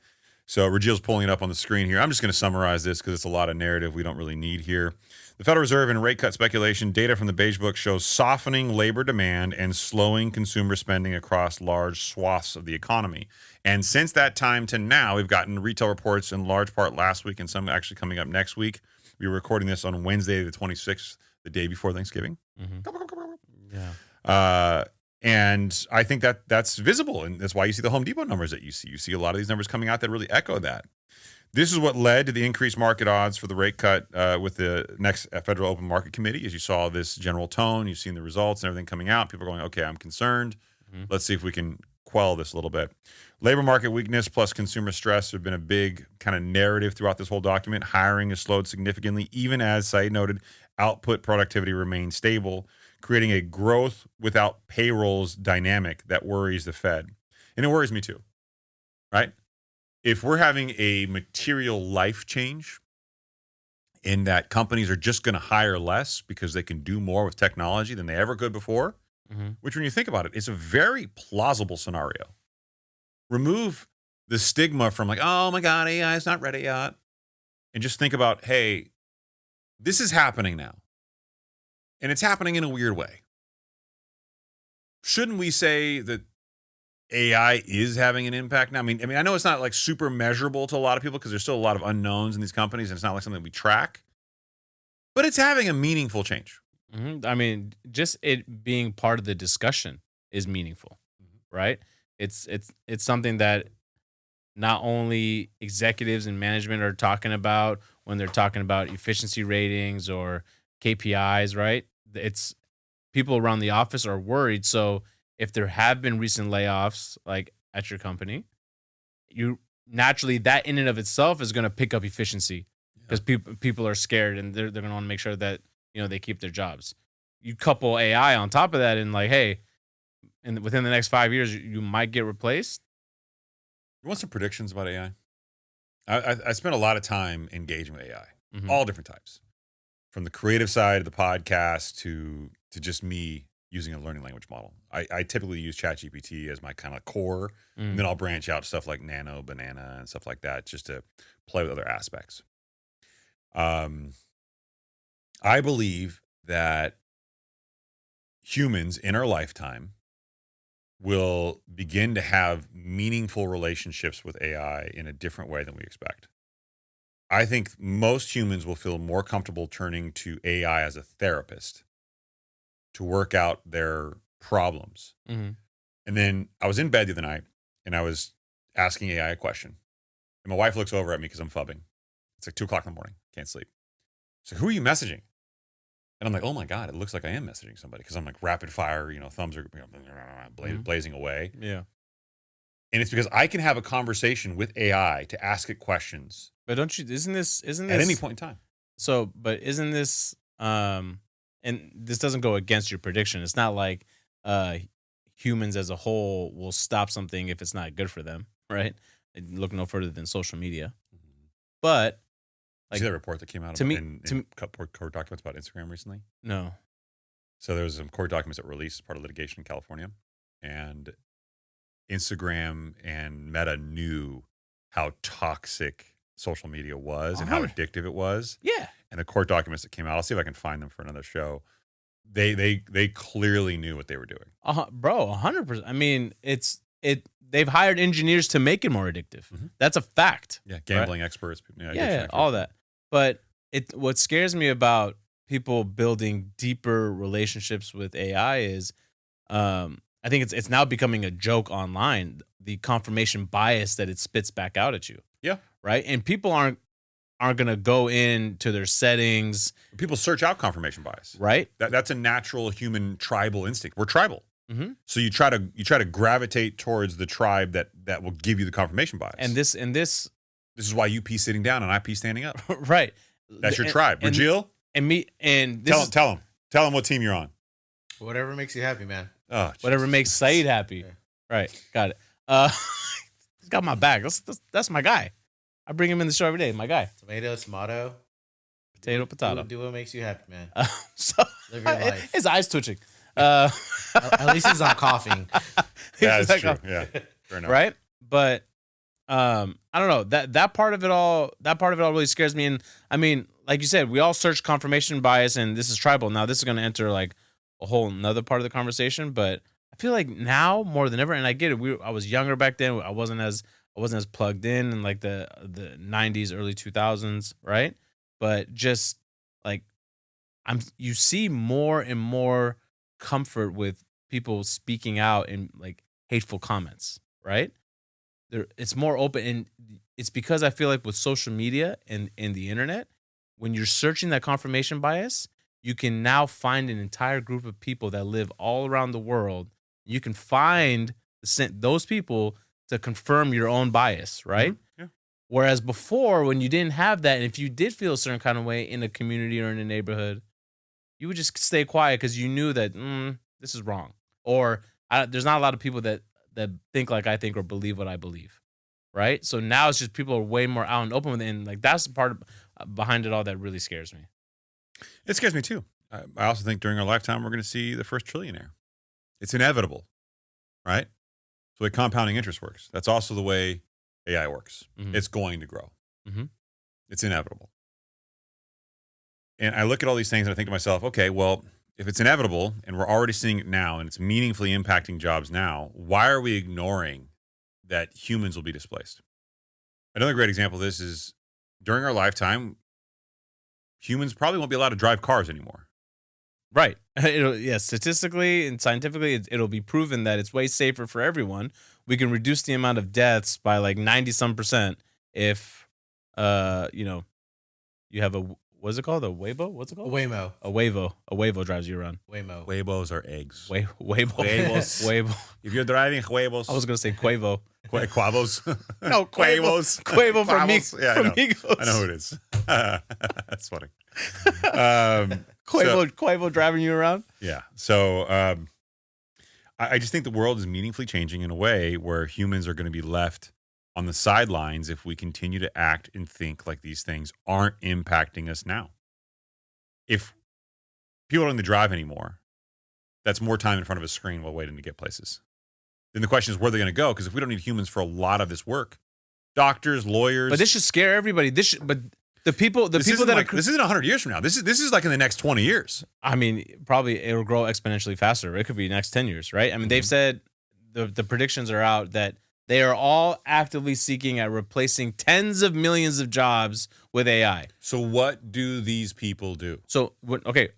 So Regil's pulling it up on the screen here. I'm just going to summarize this because it's a lot of narrative we don't really need here. The Federal Reserve and rate cut speculation data from the Beige book shows softening labor demand and slowing consumer spending across large swaths of the economy. And since that time to now, we've gotten retail reports in large part last week and some actually coming up next week. We were recording this on Wednesday, the 26th, the day before Thanksgiving. Mm-hmm. Yeah. And I think that's visible, and that's why you see the Home Depot numbers that you see. You see a lot of these numbers coming out that really echo that. This is what led to the increased market odds for the rate cut with the next Federal Open Market Committee. As you saw this general tone, you've seen the results and everything coming out. People are going, okay, I'm concerned. Mm-hmm. Let's see if we can quell this a little bit. Labor market weakness plus consumer stress have been a big kind of narrative throughout this whole document. Hiring has slowed significantly, even as Saeed noted, output productivity remains stable, creating a growth without payrolls dynamic that worries the Fed. And it worries me too, right? If we're having a material life change in that companies are just going to hire less because they can do more with technology than they ever could before, which when you think about it, it's a very plausible scenario. Remove the stigma from like, oh my God, AI is not ready yet. And just think about, hey, this is happening now. And it's happening in a weird way. Shouldn't we say that AI is having an impact now? I mean, I know it's not like super measurable to a lot of people because there's still a lot of unknowns in these companies and it's not like something we track, but it's having a meaningful change. Mm-hmm. I mean, just it being part of the discussion is meaningful, right? It's something that not only executives and management are talking about when they're talking about efficiency ratings or KPIs, right? It's people around the office are worried. So if there have been recent layoffs, like at your company, you naturally that in and of itself is going to pick up efficiency because people are scared and they're going to want to make sure that they keep their jobs. You couple AI on top of that, and like, hey, within the next 5 years, you might get replaced. You want some predictions about AI? I spent a lot of time engaging with AI, Mhm. all different types, from the creative side of the podcast to just me using a learning language model. I typically use ChatGPT as my kind of core, and then I'll branch out to stuff like Nano, Banana, and stuff like that just to play with other aspects. I believe that humans in our lifetime will begin to have meaningful relationships with AI in a different way than we expect. I think most humans will feel more comfortable turning to AI as a therapist to work out their problems. Mhm. And then I was in bed the other night and I was asking AI a question. And my wife looks over at me because I'm fubbing. It's like 2:00 in the morning. Can't sleep. So who are you messaging? And I'm like, oh my God, it looks like I am messaging somebody because I'm like rapid fire, thumbs are blazing away. Yeah. And it's because I can have a conversation with AI to ask it questions But isn't this at any point in time. So, but isn't this and this doesn't go against your prediction. It's not like humans as a whole will stop something if it's not good for them, right? Look no further than social media. But Did you see that report that came out in court documents about Instagram recently? No. So there was some court documents that were released as part of litigation in California, and Instagram and Meta knew how toxic social media was and how addictive it was. Yeah. And the court documents that came out, I'll see if I can find them for another show. They clearly knew what they were doing. Bro, 100%. I mean, they've hired engineers to make it more addictive. Mhm. That's a fact. Yeah, gambling experts. Yeah, all that. But what scares me about people building deeper relationships with AI is I think it's now becoming a joke online, the confirmation bias that it spits back out at you. Yeah. Right? And people aren't going to go into their settings. People search out confirmation bias. Right? That's a natural human tribal instinct. We're tribal. Mm-hmm. So you try to gravitate towards the tribe that will give you the confirmation bias. And this is why you pee sitting down and I pee standing up. Right. That's your tribe. Rajil? And me and this tell him what team you're on. Whatever makes you happy, man. Oh, whatever makes Saeed happy. Yeah. Right. Got it. He's got my back. That's my guy. I bring him in the show every day. My guy. Tomato. Potato. Do what makes you happy, man. So Live your life. His eyes twitching. At least he's not coughing. Yeah, that's true. Yeah. Fair enough. Right? But I don't know. That part of it all really scares me. And I mean, like you said, we all search confirmation bias and this is tribal. Now this is gonna enter like a whole nother part of the conversation. But I feel like now more than ever, and I get it, I was younger back then. I wasn't as plugged in like the 90s, early 2000s, right? But just like you see more and more comfort with people speaking out in like hateful comments, right? It's more open, and it's because I feel like with social media and the internet, when you're searching that confirmation bias, you can now find an entire group of people that live all around the world. You can find those people to confirm your own bias, right? Mm-hmm. Yeah. Whereas before, when you didn't have that, and if you did feel a certain kind of way in a community or in a neighborhood, you would just stay quiet because you knew that this is wrong, or there's not a lot of people that think like I think or believe what I believe, right? So now it's just people are way more out and open with it, and like that's the part behind it all that really scares me. It scares me too. I also think during our lifetime we're going to see the first trillionaire. It's inevitable, right? So the way compounding interest works. That's also the way AI works. Mhm. It's going to grow. Mhm. It's inevitable. And I look at all these things and I think to myself, okay, well, if it's inevitable and we're already seeing it now and it's meaningfully impacting jobs now, why are we ignoring that humans will be displaced? Another great example of this is during our lifetime, humans probably won't be allowed to drive cars anymore. Right. Statistically and scientifically, it'll be proven that it's way safer for everyone. We can reduce the amount of deaths by like 90-some% if, You have what's it called? A Weibo? What's it called? Waymo. A Wayvo. A Wayvo drives you around. Waymo. Huevos are eggs. Wayvo. Huevos. Wayvo. If you're driving huevos, I was gonna say Quavo. Quavos. No, Quavos. Quavo from Quavos. Yeah, from I know. Migos. I know who it is. That's funny. Quavo driving you around. Yeah. So I just think the world is meaningfully changing in a way where humans are going to be left on the sidelines if we continue to act and think like these things aren't impacting us now. If people don't need to drive anymore, that's more time in front of a screen while waiting to get places. Then the question is where they're going to go, because if we don't need humans for a lot of this work, doctors, lawyers. But this should scare everybody. But the people this that isn't 100 years from now. This is like in the next 20 years. I mean, probably it'll grow exponentially faster. It could be next 10 years, right? I mean, they've said the predictions are out that they are all actively seeking at replacing tens of millions of jobs with AI. So what do these people do? So okay,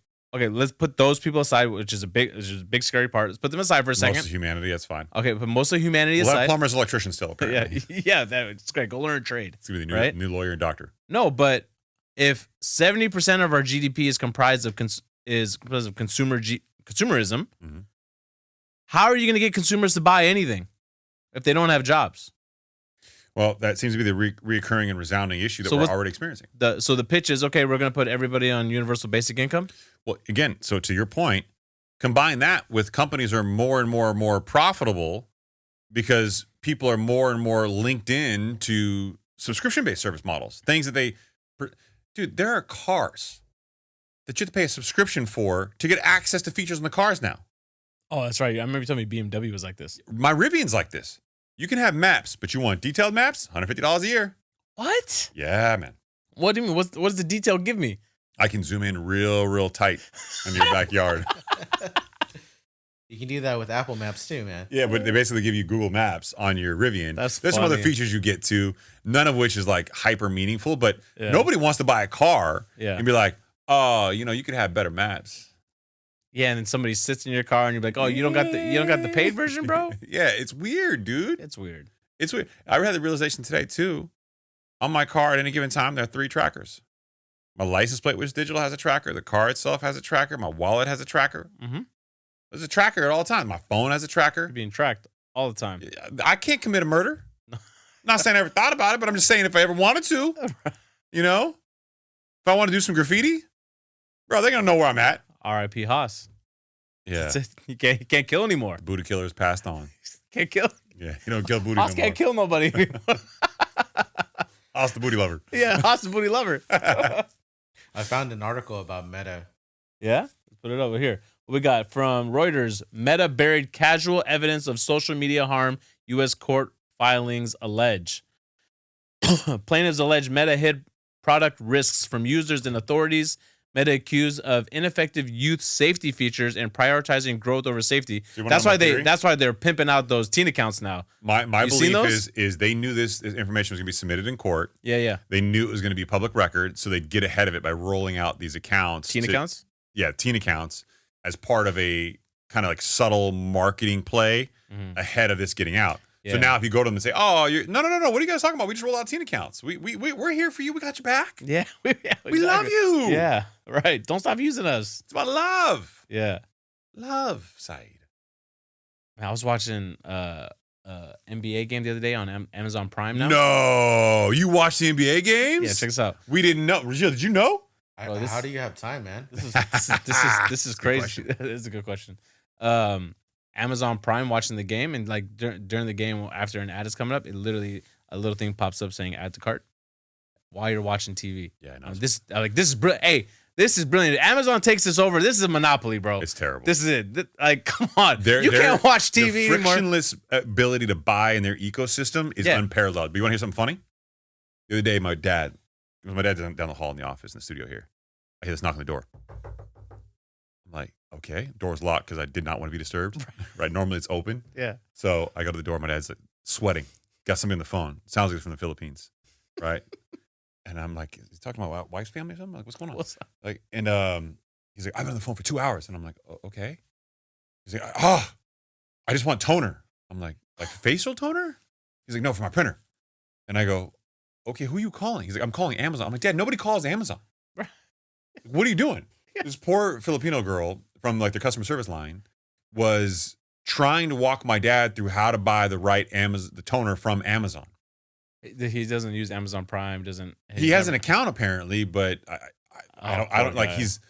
let's put those people aside, which is a big scary part. Let's put them aside for a second. Most of humanity, that's fine. Okay, but most of humanity We'll have aside. plumbers, electricians still, apparently. Yeah, it's great. Go learn a trade. It's going to be the Right? new lawyer and doctor. No, but if 70% of our GDP is comprised of consumerism, Mhm. how are you going to get consumers to buy anything if they don't have jobs? Well, that seems to be the reoccurring and resounding issue that So we're what's- already experiencing. So the pitch is, okay, we're going to put everybody on universal basic income. Well, again, so to your point, combine that with companies are more and more profitable because people are more and more linked in to subscription-based service models. Things that dude, there are cars that you have to pay a subscription for to get access to features in the cars now. Oh, that's right. I remember you telling me BMW was like this. My Rivian's like this. You can have maps, but you want detailed maps? $150 a year. What? Yeah, man. What do you mean? What does the detail give me? I can zoom in real tight in your backyard. You can do that with Apple Maps too, man. Yeah, but they basically give you Google Maps on your Rivian. There's some other funny. features you get to, none of which is like hyper meaningful, but Yeah. nobody wants to buy a car Yeah. and be like, oh, you could have better maps. Yeah, and then somebody sits in your car and you're like, oh, you don't got the paid version, bro? Yeah, it's weird, dude. It's weird. It's weird. I had the realization today too. On my car at any given time, there are 3 trackers. My license plate, which is digital, has a tracker. The car itself has a tracker. My wallet has a tracker. Mm-hmm. There's a tracker at all times. My phone has a tracker. You're being tracked all the time. I can't commit a murder. Not saying I ever thought about it, but I'm just saying if I ever wanted to, if I want to do some graffiti, bro, they're going to know where I'm at. R.I.P. Haas. Yeah. That's it. You can't kill anymore. Booty killer is passed on. Can't kill. Yeah. You don't kill booty Haas no more. can't kill nobody anymore. Haas the booty lover. Yeah, Haas is a booty lover. I found an article about Meta. Yeah? Let's put it over here. What we got from Reuters. Meta buried casual evidence of social media harm. U.S. court filings allege. Plaintiffs allege Meta hid product risks from users and authorities. Meta accused of ineffective youth safety features and prioritizing growth over safety. You wanna know my theory? That's why they're pimping out those teen accounts now. My You seen belief those? is they knew this information was going to be submitted in court. Yeah. They knew it was going to be public record, so they'd get ahead of it by rolling out these accounts. Teen accounts? Yeah, teen accounts as part of a kind of like subtle marketing play ahead of this getting out. Yeah. So now if you go to them and say, "Oh, no, what are you guys talking about? We just rolled out teen accounts. We're here for you. We got your back. Yeah. We love you. Yeah, right. Don't stop using us. It's about love. Yeah. Love, Saeed. I was watching NBA game the other day on Amazon Prime now. No, you watch the NBA games? Yeah, check this out. We didn't know. Rashid, did you know? Bro, How do you have time, man? This is crazy. question. This is a good question. Amazon Prime watching the game and like during the game after an ad is coming up, it literally a little thing pops up saying add to cart while you're watching TV. Yeah, I know. This is brilliant. Hey, this is brilliant. Amazon takes this over. This is a monopoly, bro. It's terrible. This is it. Like, come on. You can't watch TV the anymore. frictionless ability to buy in their ecosystem is unparalleled. But you want to hear something funny? The other day, my dad's down the hall in the office in the studio here. I hear this knock on the door. I'm like, okay, door's locked because I did not want to be disturbed. Right? Normally it's open. Yeah. So I go to the door. My dad's like, sweating. Got somebody on the phone. Sounds like it's from the Philippines. Right? And I'm like, is he talking about my wife's family or something? Like, what's going on? What's up? Like, and he's like, I've been on the phone for 2 hours. And I'm like, okay. He's like, I just want toner. I'm like facial toner? He's like, no, for my printer. And I go, okay, who are you calling? He's like, I'm calling Amazon. I'm like, Dad, nobody calls Amazon. Right. What are you doing? This poor Filipino girl from like the customer service line was trying to walk my dad through how to buy the right the toner from Amazon. He doesn't use Amazon Prime. He has an account apparently, but I don't like he's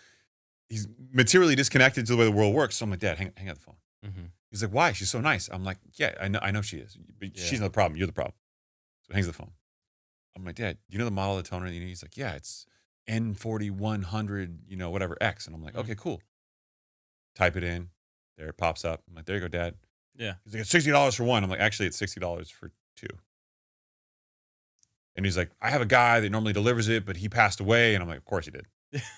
materially disconnected to the way the world works. So I'm like, Dad, hang up the phone. Mm-hmm. He's like, why? She's so nice. I'm like, yeah, I know she is, but she's not the problem. You're the problem. So he hangs the phone. I'm like, Dad, do you know the model of the toner? And he's like, yeah, it's N4100, whatever X. And I'm like, okay, cool. Type it in. There it pops up. I'm like, there you go, Dad. Yeah. He's like, it's $60 for one. I'm like, actually, it's $60 for two. And he's like, I have a guy that normally delivers it, but he passed away. And I'm like, of course he did.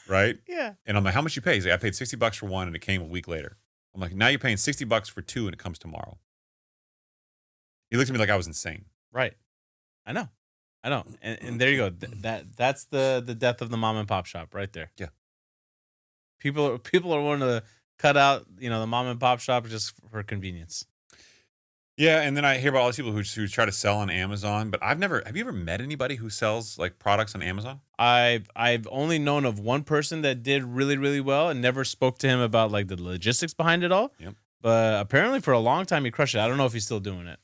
Right? Yeah. And I'm like, how much you pay? He's like, I paid $60 for one and it came a week later. I'm like, now you're paying $60 for two and it comes tomorrow. He looked at me like I was insane. Right. I know. And there you go. That's the death of the mom and pop shop right there. Yeah. People are wanting to cut out, the mom and pop shop just for convenience. Yeah, and then I hear about all these people who try to sell on Amazon, but have you ever met anybody who sells like products on Amazon? I've only known of one person that did really, really well and never spoke to him about like the logistics behind it all. Yep. But apparently for a long time he crushed it. I don't know if he's still doing it.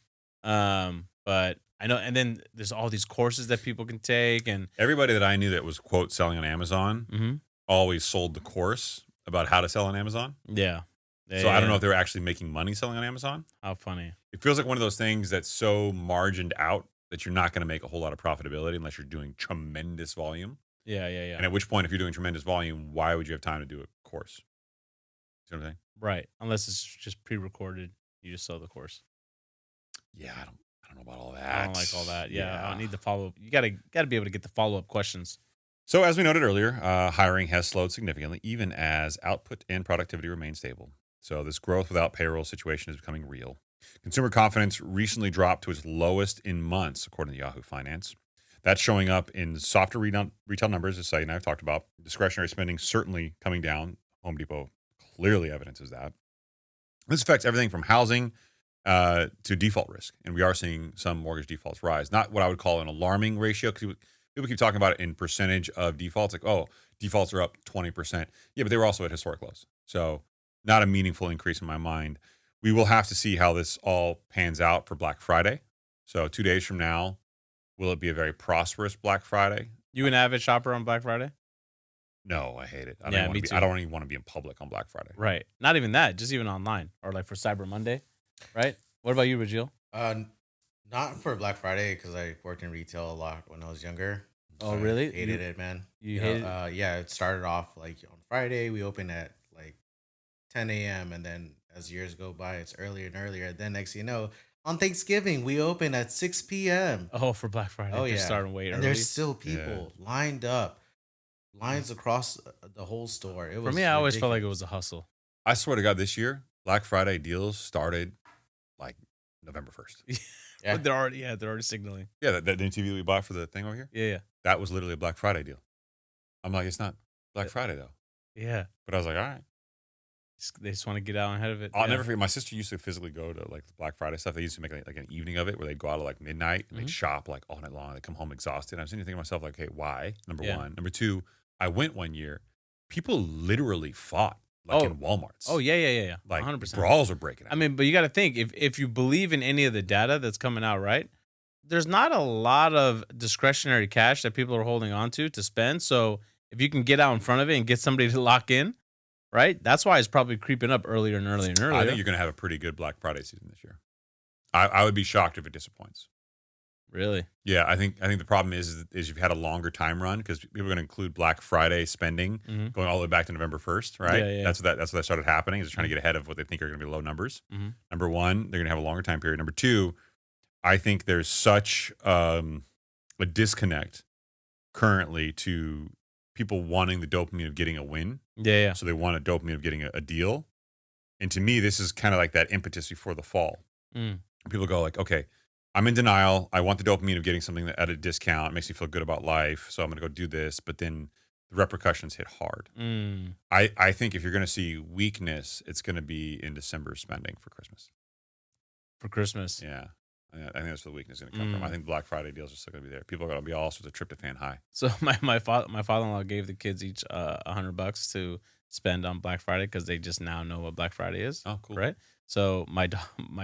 But I know, and then there's all these courses that people can take, and everybody that I knew that was quote selling on Amazon always sold the course about how to sell on Amazon. Yeah. So I don't know if they're actually making money selling on Amazon. How funny. It feels like one of those things that's so margined out that you're not going to make a whole lot of profitability unless you're doing tremendous volume. Yeah. And at which point, if you're doing tremendous volume, why would you have time to do a course? See what I'm saying? Right. Unless it's just pre-recorded. You just sell the course. Yeah, I don't know about all that. I don't like all that. Yeah. I don't need the follow-up. You gotta be able to get the follow-up questions. So as we noted earlier, hiring has slowed significantly, even as output and productivity remain stable. So this growth without payroll situation is becoming real. Consumer confidence recently dropped to its lowest in months, according to Yahoo Finance. That's showing up in softer retail numbers, as Saeed and I have talked about. Discretionary spending certainly coming down. Home Depot clearly evidences that. This affects everything from housing to default risk. And we are seeing some mortgage defaults rise. Not what I would call an alarming ratio, because people keep talking about it in percentage of defaults. Like, oh, defaults are up 20%. Yeah, but they were also at historic lows. So not a meaningful increase in my mind. We will have to see how this all pans out for Black Friday. So 2 days from now, will it be a very prosperous Black Friday? You an avid shopper on Black Friday? No, I hate it. I Yeah, me too. I don't even want to be in public on Black Friday. Right. Not even that. Just even online or like for Cyber Monday. Right. What about you, Regil? Not for Black Friday because I worked in retail a lot when I was younger. Oh, really? Hated it, man. You hated it? Yeah, it started off like on Friday. We opened at like 10 a.m. and then as years go by, it's earlier and earlier. Then next thing you know, on Thanksgiving, we open at 6 p.m. Oh, for Black Friday. Oh, They're yeah. starting way And early. there's still people lined up, lines across the whole store. It was For me, I always felt like it ridiculous. was a hustle. I swear to God, this year, Black Friday deals started like November 1st. Yeah. But they're already signaling. Yeah, that new TV that we bought for the thing over here, Yeah. that was literally a Black Friday deal. I'm like, it's not Black Friday though. Yeah. But I was like, all right. They just want to get out ahead of it. I'll Yeah. never forget. My sister used to physically go to like the Black Friday stuff. They used to make like an evening of it where they'd go out at like midnight and they'd shop like all night long. They'd come home exhausted. I was thinking to myself like, hey, why? Number one. Number two, I went one year. People literally fought like in Walmarts. Oh, yeah. Like 100%. brawls are breaking out. I mean, but you got to think if you believe in any of the data that's coming out, right? There's not a lot of discretionary cash that people are holding on to spend. So if you can get out in front of it and get somebody to lock in, right? That's why it's probably creeping up earlier and earlier and earlier. I think you're going to have a pretty good Black Friday season this year. I would be shocked if it disappoints. Really? Yeah, I think the problem is you've had a longer time run because people are going to include Black Friday spending going all the way back to November 1st, right? Yeah. That's what that started happening. Is trying to get ahead of what they think are going to be low numbers. Number one, they're going to have a longer time period. Number two, I think there's such a disconnect currently to people wanting the dopamine of getting a win. Yeah. So they want a dopamine of getting a deal. And to me, this is kind of like that impetus before the fall. People go like, okay, I'm in denial. I want the dopamine of getting something at a discount. It makes me feel good about life. So I'm going to go do this. But then the repercussions hit hard. I think if you're going to see weakness, it's going to be in December spending for Christmas. For Christmas. Yeah. I think that's where the weakness is going to come from. I think Black Friday deals are still going to be there. People are going to be all sorts of tryptophan high. So my father-in-law gave the kids each $100 to spend on Black Friday because they just now know what Black Friday is. Oh, cool. Right. So my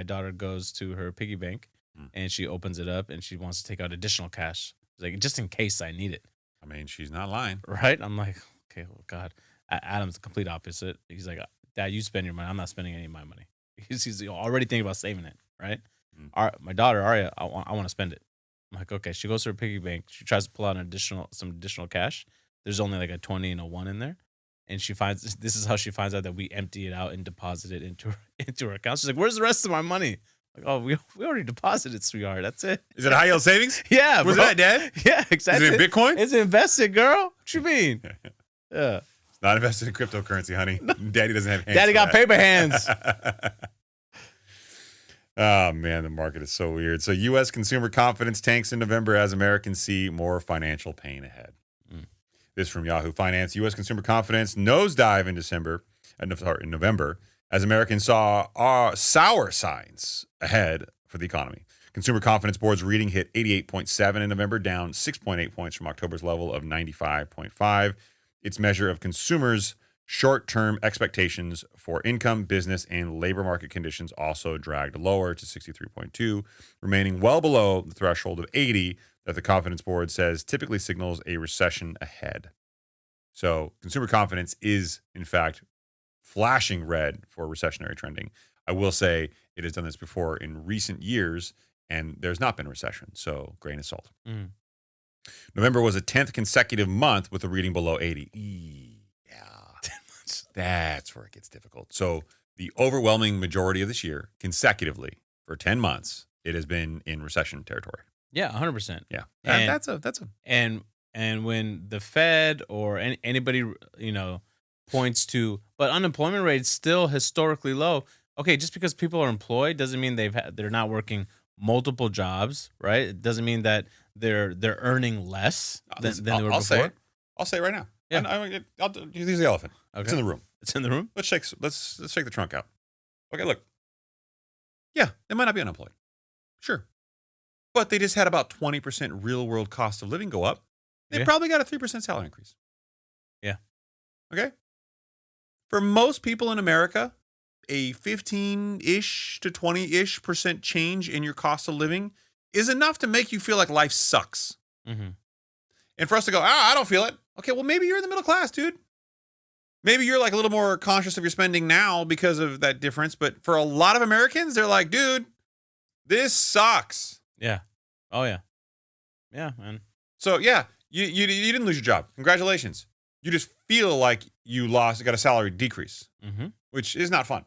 daughter goes to her piggy bank and she opens it up and she wants to take out additional cash. She's like, just in case I need it. I mean, she's not lying. Right. I'm like, okay, well, God. Adam's the complete opposite. He's like, Dad, you spend your money. I'm not spending any of my money. He's already thinking about saving it. Right. My daughter Aria, I want to spend it. I'm like, okay. She goes to her piggy bank. She tries to pull out some additional cash. There's only like a 20 and a 1 in there, and this is how she finds out that we empty it out and deposit it into her account. She's like, "Where's the rest of my money?" Like, oh, we already deposited, sweetheart. That's it. Is it high yield savings? Yeah. Where's that, Dad? Yeah, exactly. Is it in Bitcoin? It's invested, girl. What you mean? Yeah. It's not invested in cryptocurrency, honey. Daddy doesn't have hands. Daddy got paper hands. Oh, man, the market is so weird. So U.S. consumer confidence tanks in November as Americans see more financial pain ahead. This from Yahoo Finance. U.S. consumer confidence nosedive in November as Americans saw sour signs ahead for the economy. Consumer confidence board's reading hit 88.7 in November, down 6.8 points from October's level of 95.5. Its measure of consumers' short-term expectations for income, business, and labor market conditions also dragged lower to 63.2, remaining well below the threshold of 80 that the Confidence Board says typically signals a recession ahead. So consumer confidence is, in fact, flashing red for recessionary trending. I will say it has done this before in recent years, and there's not been a recession, so grain of salt. November was a 10th consecutive month with a reading below 80. Yeah. That's where it gets difficult. So the overwhelming majority of this year, consecutively for 10 months, it has been in recession territory. Yeah, 100%. Yeah, And that's a and when the Fed or anybody points to, but unemployment rate's still historically low. Okay, just because people are employed doesn't mean they're not working multiple jobs, right? It doesn't mean that they're earning less than they were before. I'll say it right now. Yeah. I'll use the elephant. Okay. It's in the room. It's in the room. Let's shake the trunk out. Okay, look. Yeah, they might not be unemployed. Sure. But they just had about 20% real world cost of living go up. They probably got a 3% salary increase. Yeah. Okay. For most people in America, a 15-ish to 20-ish% change in your cost of living is enough to make you feel like life sucks. Mm-hmm. And for us to go, I don't feel it. Okay, well, maybe you're in the middle class, dude. Maybe you're like a little more conscious of your spending now because of that difference. But for a lot of Americans, they're like, dude, this sucks. Yeah. Oh, yeah. Yeah, man. So, yeah, you didn't lose your job. Congratulations. You just feel like you got a salary decrease, which is not fun.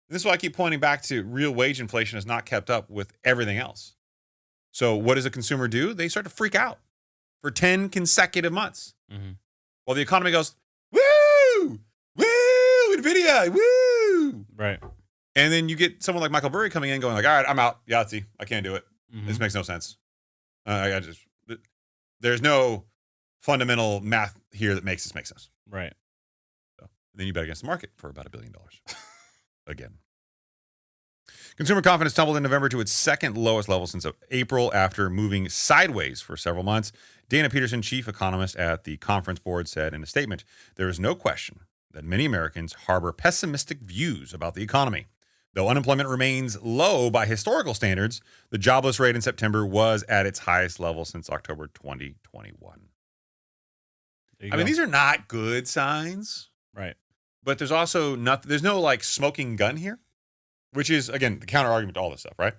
And this is why I keep pointing back to real wage inflation has not kept up with everything else. So what does a consumer do? They start to freak out for 10 consecutive months. While the economy goes, woo, woo, NVIDIA, woo. Right. And then you get someone like Michael Burry coming in going like, all right, I'm out. Yahtzee. I can't do it. This makes no sense. There's no fundamental math here that makes this make sense. Right. So then you bet against the market for about $1 billion. Again. Consumer confidence tumbled in November to its second lowest level since April after moving sideways for several months. Dana Peterson, chief economist at the Conference Board, said in a statement, there is no question that many Americans harbor pessimistic views about the economy. Though unemployment remains low by historical standards, the jobless rate in September was at its highest level since October 2021. I mean, these are not good signs. Right. But there's also there's no like smoking gun here, which is, again, the counter argument to all this stuff, right?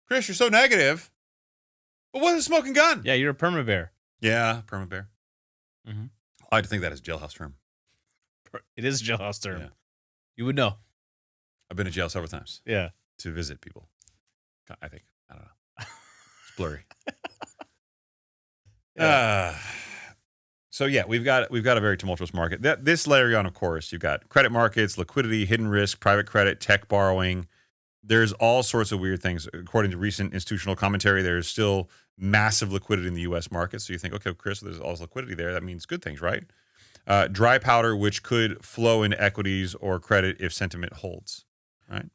Chris, you're so negative. But what's a smoking gun? Yeah, you're a perma bear. Yeah, perma bear. I like to think that is a jailhouse term. It is a jailhouse term. Yeah. You would know. I've been to jail several times. Yeah. To visit people. I think. I don't know. It's blurry. So yeah, we've got a very tumultuous market. This layer on, of course, you've got credit markets, liquidity, hidden risk, private credit, tech borrowing. There's all sorts of weird things. According to recent institutional commentary, there's still massive liquidity in the U.S. market. So you think, okay, Chris, there's all this liquidity there. That means good things, right? Dry powder, which could flow into equities or credit if sentiment holds, right?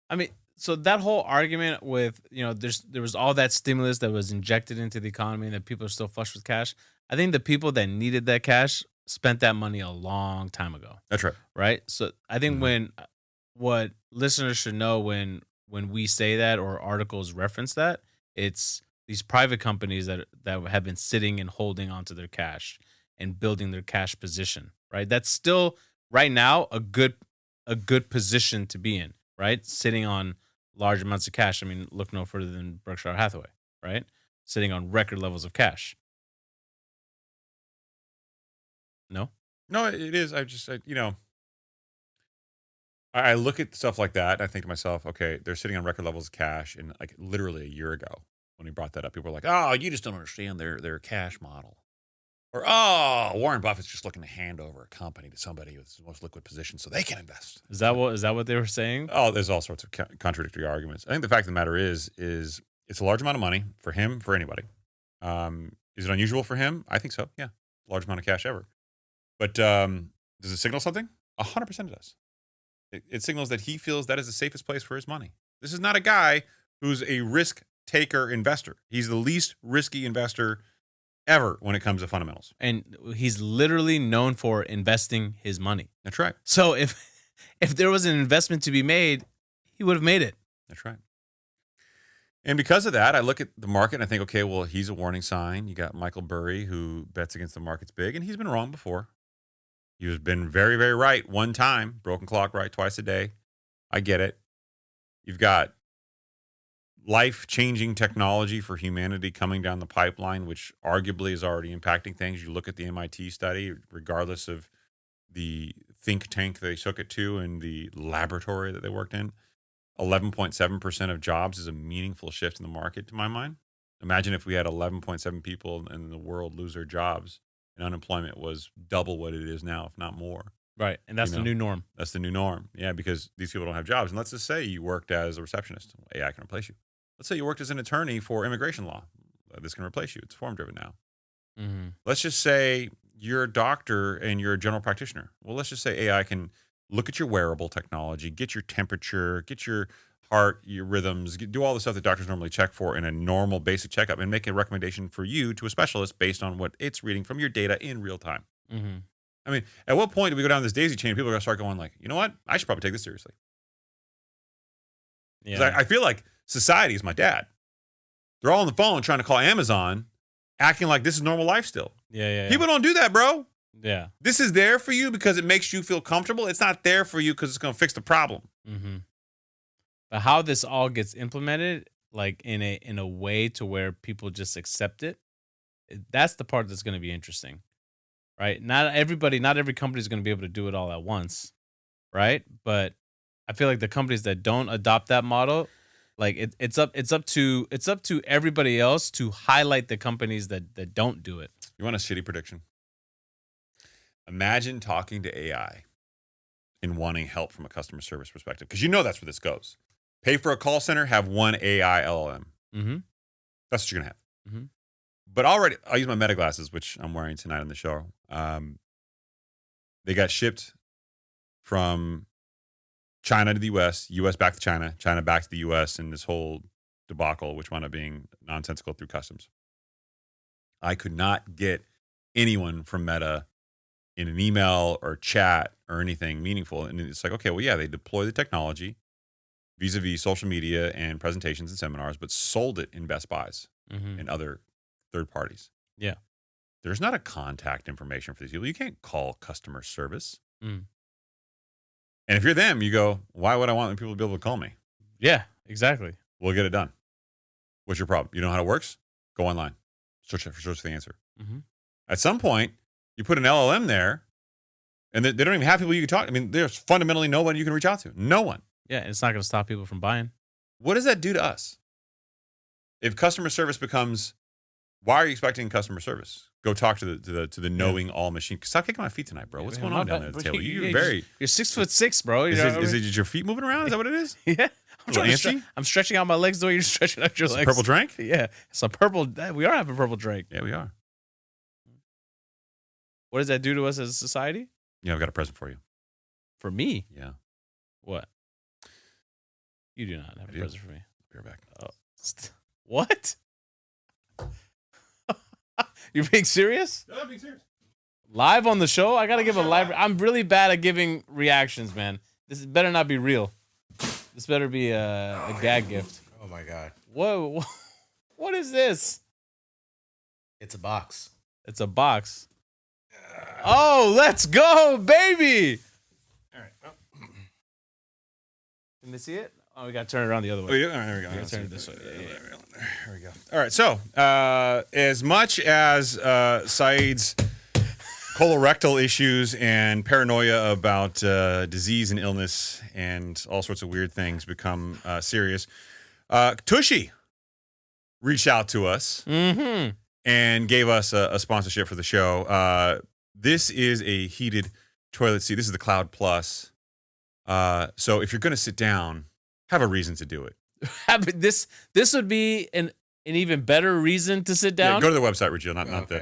I mean, so that whole argument with, there was all that stimulus that was injected into the economy and that people are still flush with cash. I think the people that needed that cash spent that money a long time ago. That's right. Right. So I think Mhm. what listeners should know when we say that or articles reference that, it's these private companies that have been sitting and holding onto their cash and building their cash position. Right. That's still right now a good position to be in. Right. Sitting on large amounts of cash. I mean, look no further than Berkshire Hathaway. Right. Sitting on record levels of cash. No. No, it is. I look at stuff like that and I think to myself, okay, they're sitting on record levels of cash, and like literally a year ago when he brought that up, people were like, "Oh, you just don't understand their cash model," or "Oh, Warren Buffett's just looking to hand over a company to somebody with the most liquid position so they can invest." Is that what they were saying? Oh, there's all sorts of contradictory arguments. I think the fact of the matter is it's a large amount of money for him, for anybody. Is it unusual for him? I think so. Yeah, large amount of cash ever. But does it signal something? 100% it does. It signals that he feels that is the safest place for his money. This is not a guy who's a risk taker investor. He's the least risky investor ever when it comes to fundamentals. And he's literally known for investing his money. That's right. So if there was an investment to be made, he would have made it. That's right. And because of that, I look at the market and I think, okay, well, he's a warning sign. You got Michael Burry, who bets against the markets big, and he's been wrong before. He's been very, very right one time, broken clock right twice a day. I get it. You've got life-changing technology for humanity coming down the pipeline, which arguably is already impacting things. You look at the MIT study, regardless of the think tank they took it to and the laboratory that they worked in, 11.7% of jobs is a meaningful shift in the market, to my mind. Imagine if we had 11.7 people in the world lose their jobs and unemployment was double what it is now, if not more. Right. And that's the new norm. That's the new norm. Yeah, because these people don't have jobs. And let's just say you worked as a receptionist. AI can replace you. Let's say you worked as an attorney for immigration law. This can replace you. It's form driven now. Mm-hmm. Let's just say you're a doctor and you're a general practitioner. Well, let's just say AI can look at your wearable technology, get your temperature, get your heart, your rhythms, do all the stuff that doctors normally check for in a normal basic checkup, and make a recommendation for you to a specialist based on what it's reading from your data in real time. Mm-hmm. I mean, at what point do we go down this daisy chain and people are going to start going like, you know what? I should probably take this seriously. 'Cause Yeah. I feel like society is my dad. They're all on the phone trying to call Amazon, acting like this is normal life still. Yeah. People don't do that, bro. Yeah. This is there for you because it makes you feel comfortable. It's not there for you because it's going to fix the problem. Mm-hmm. But how this all gets implemented, like in a way to where people just accept it, that's the part that's going to be interesting, right? Not every company is going to be able to do it all at once, right? But I feel like the companies that don't adopt that model, like it's up to everybody else to highlight the companies that don't do it. You want a shitty prediction? Imagine talking to AI and wanting help from a customer service perspective, because that's where this goes. Pay for a call center, have one AI LLM. Mm-hmm. That's what you're going to have. Mm-hmm. But already, I'll use my Meta glasses, which I'm wearing tonight on the show. They got shipped from China to the US, US back to China, China back to the US, and this whole debacle, which wound up being nonsensical through customs. I could not get anyone from Meta in an email or chat or anything meaningful. And it's like, okay, well, yeah, they deploy the technology vis-a-vis social media and presentations and seminars, but sold it in Best Buys Mm-hmm. and other third parties. Yeah. There's not a contact information for these people. You can't call customer service. Mm. And if you're them, you go, why would I want people to be able to call me? Yeah, exactly. We'll get it done. What's your problem? You know how it works? Go online. Search for the answer. Mm-hmm. At some point, you put an LLM there, and they don't even have people you can talk to. I mean, there's fundamentally no one you can reach out to. No one. Yeah, it's not going to stop people from buying. What does that do to us? If customer service becomes, why are you expecting customer service? Go talk to the knowing all machine. Stop kicking my feet tonight, bro. What's going on down there at the table? You're very. You're 6'6", bro. Is it your feet moving around? Is that what it is? Yeah. Antsy? I'm stretching out my legs the way you're stretching out your legs. Purple drink? Yeah, it's a purple. We are having purple drink. Yeah, we are. What does that do to us as a society? Yeah, I've got a present for you. For me, Yeah. what? You do not have a do. present for me. Be right back. Oh, what? You're being serious? No, I'm being serious. Live on the show? I gotta give a live. I'm really bad at giving reactions, man. This better not be real. This better be a gag gift. Oh my god. Whoa! What is this? It's a box. It's a box. Oh, let's go, baby! All right. Oh. Can they see it? Oh, we gotta turn it around the other Oh, way. yeah. All right, there we go. We gotta turn it this way. There we go. All right. So, as much as Saeed's colorectal issues and paranoia about disease and illness and all sorts of weird things become serious, Tushy reached out to us and gave us a sponsorship for the show. This is a heated toilet seat. This is the Cloud Plus. So if you're going to sit down, have a reason to do it. This would be an even better reason to sit Yeah, down. go to the website, Regil, not the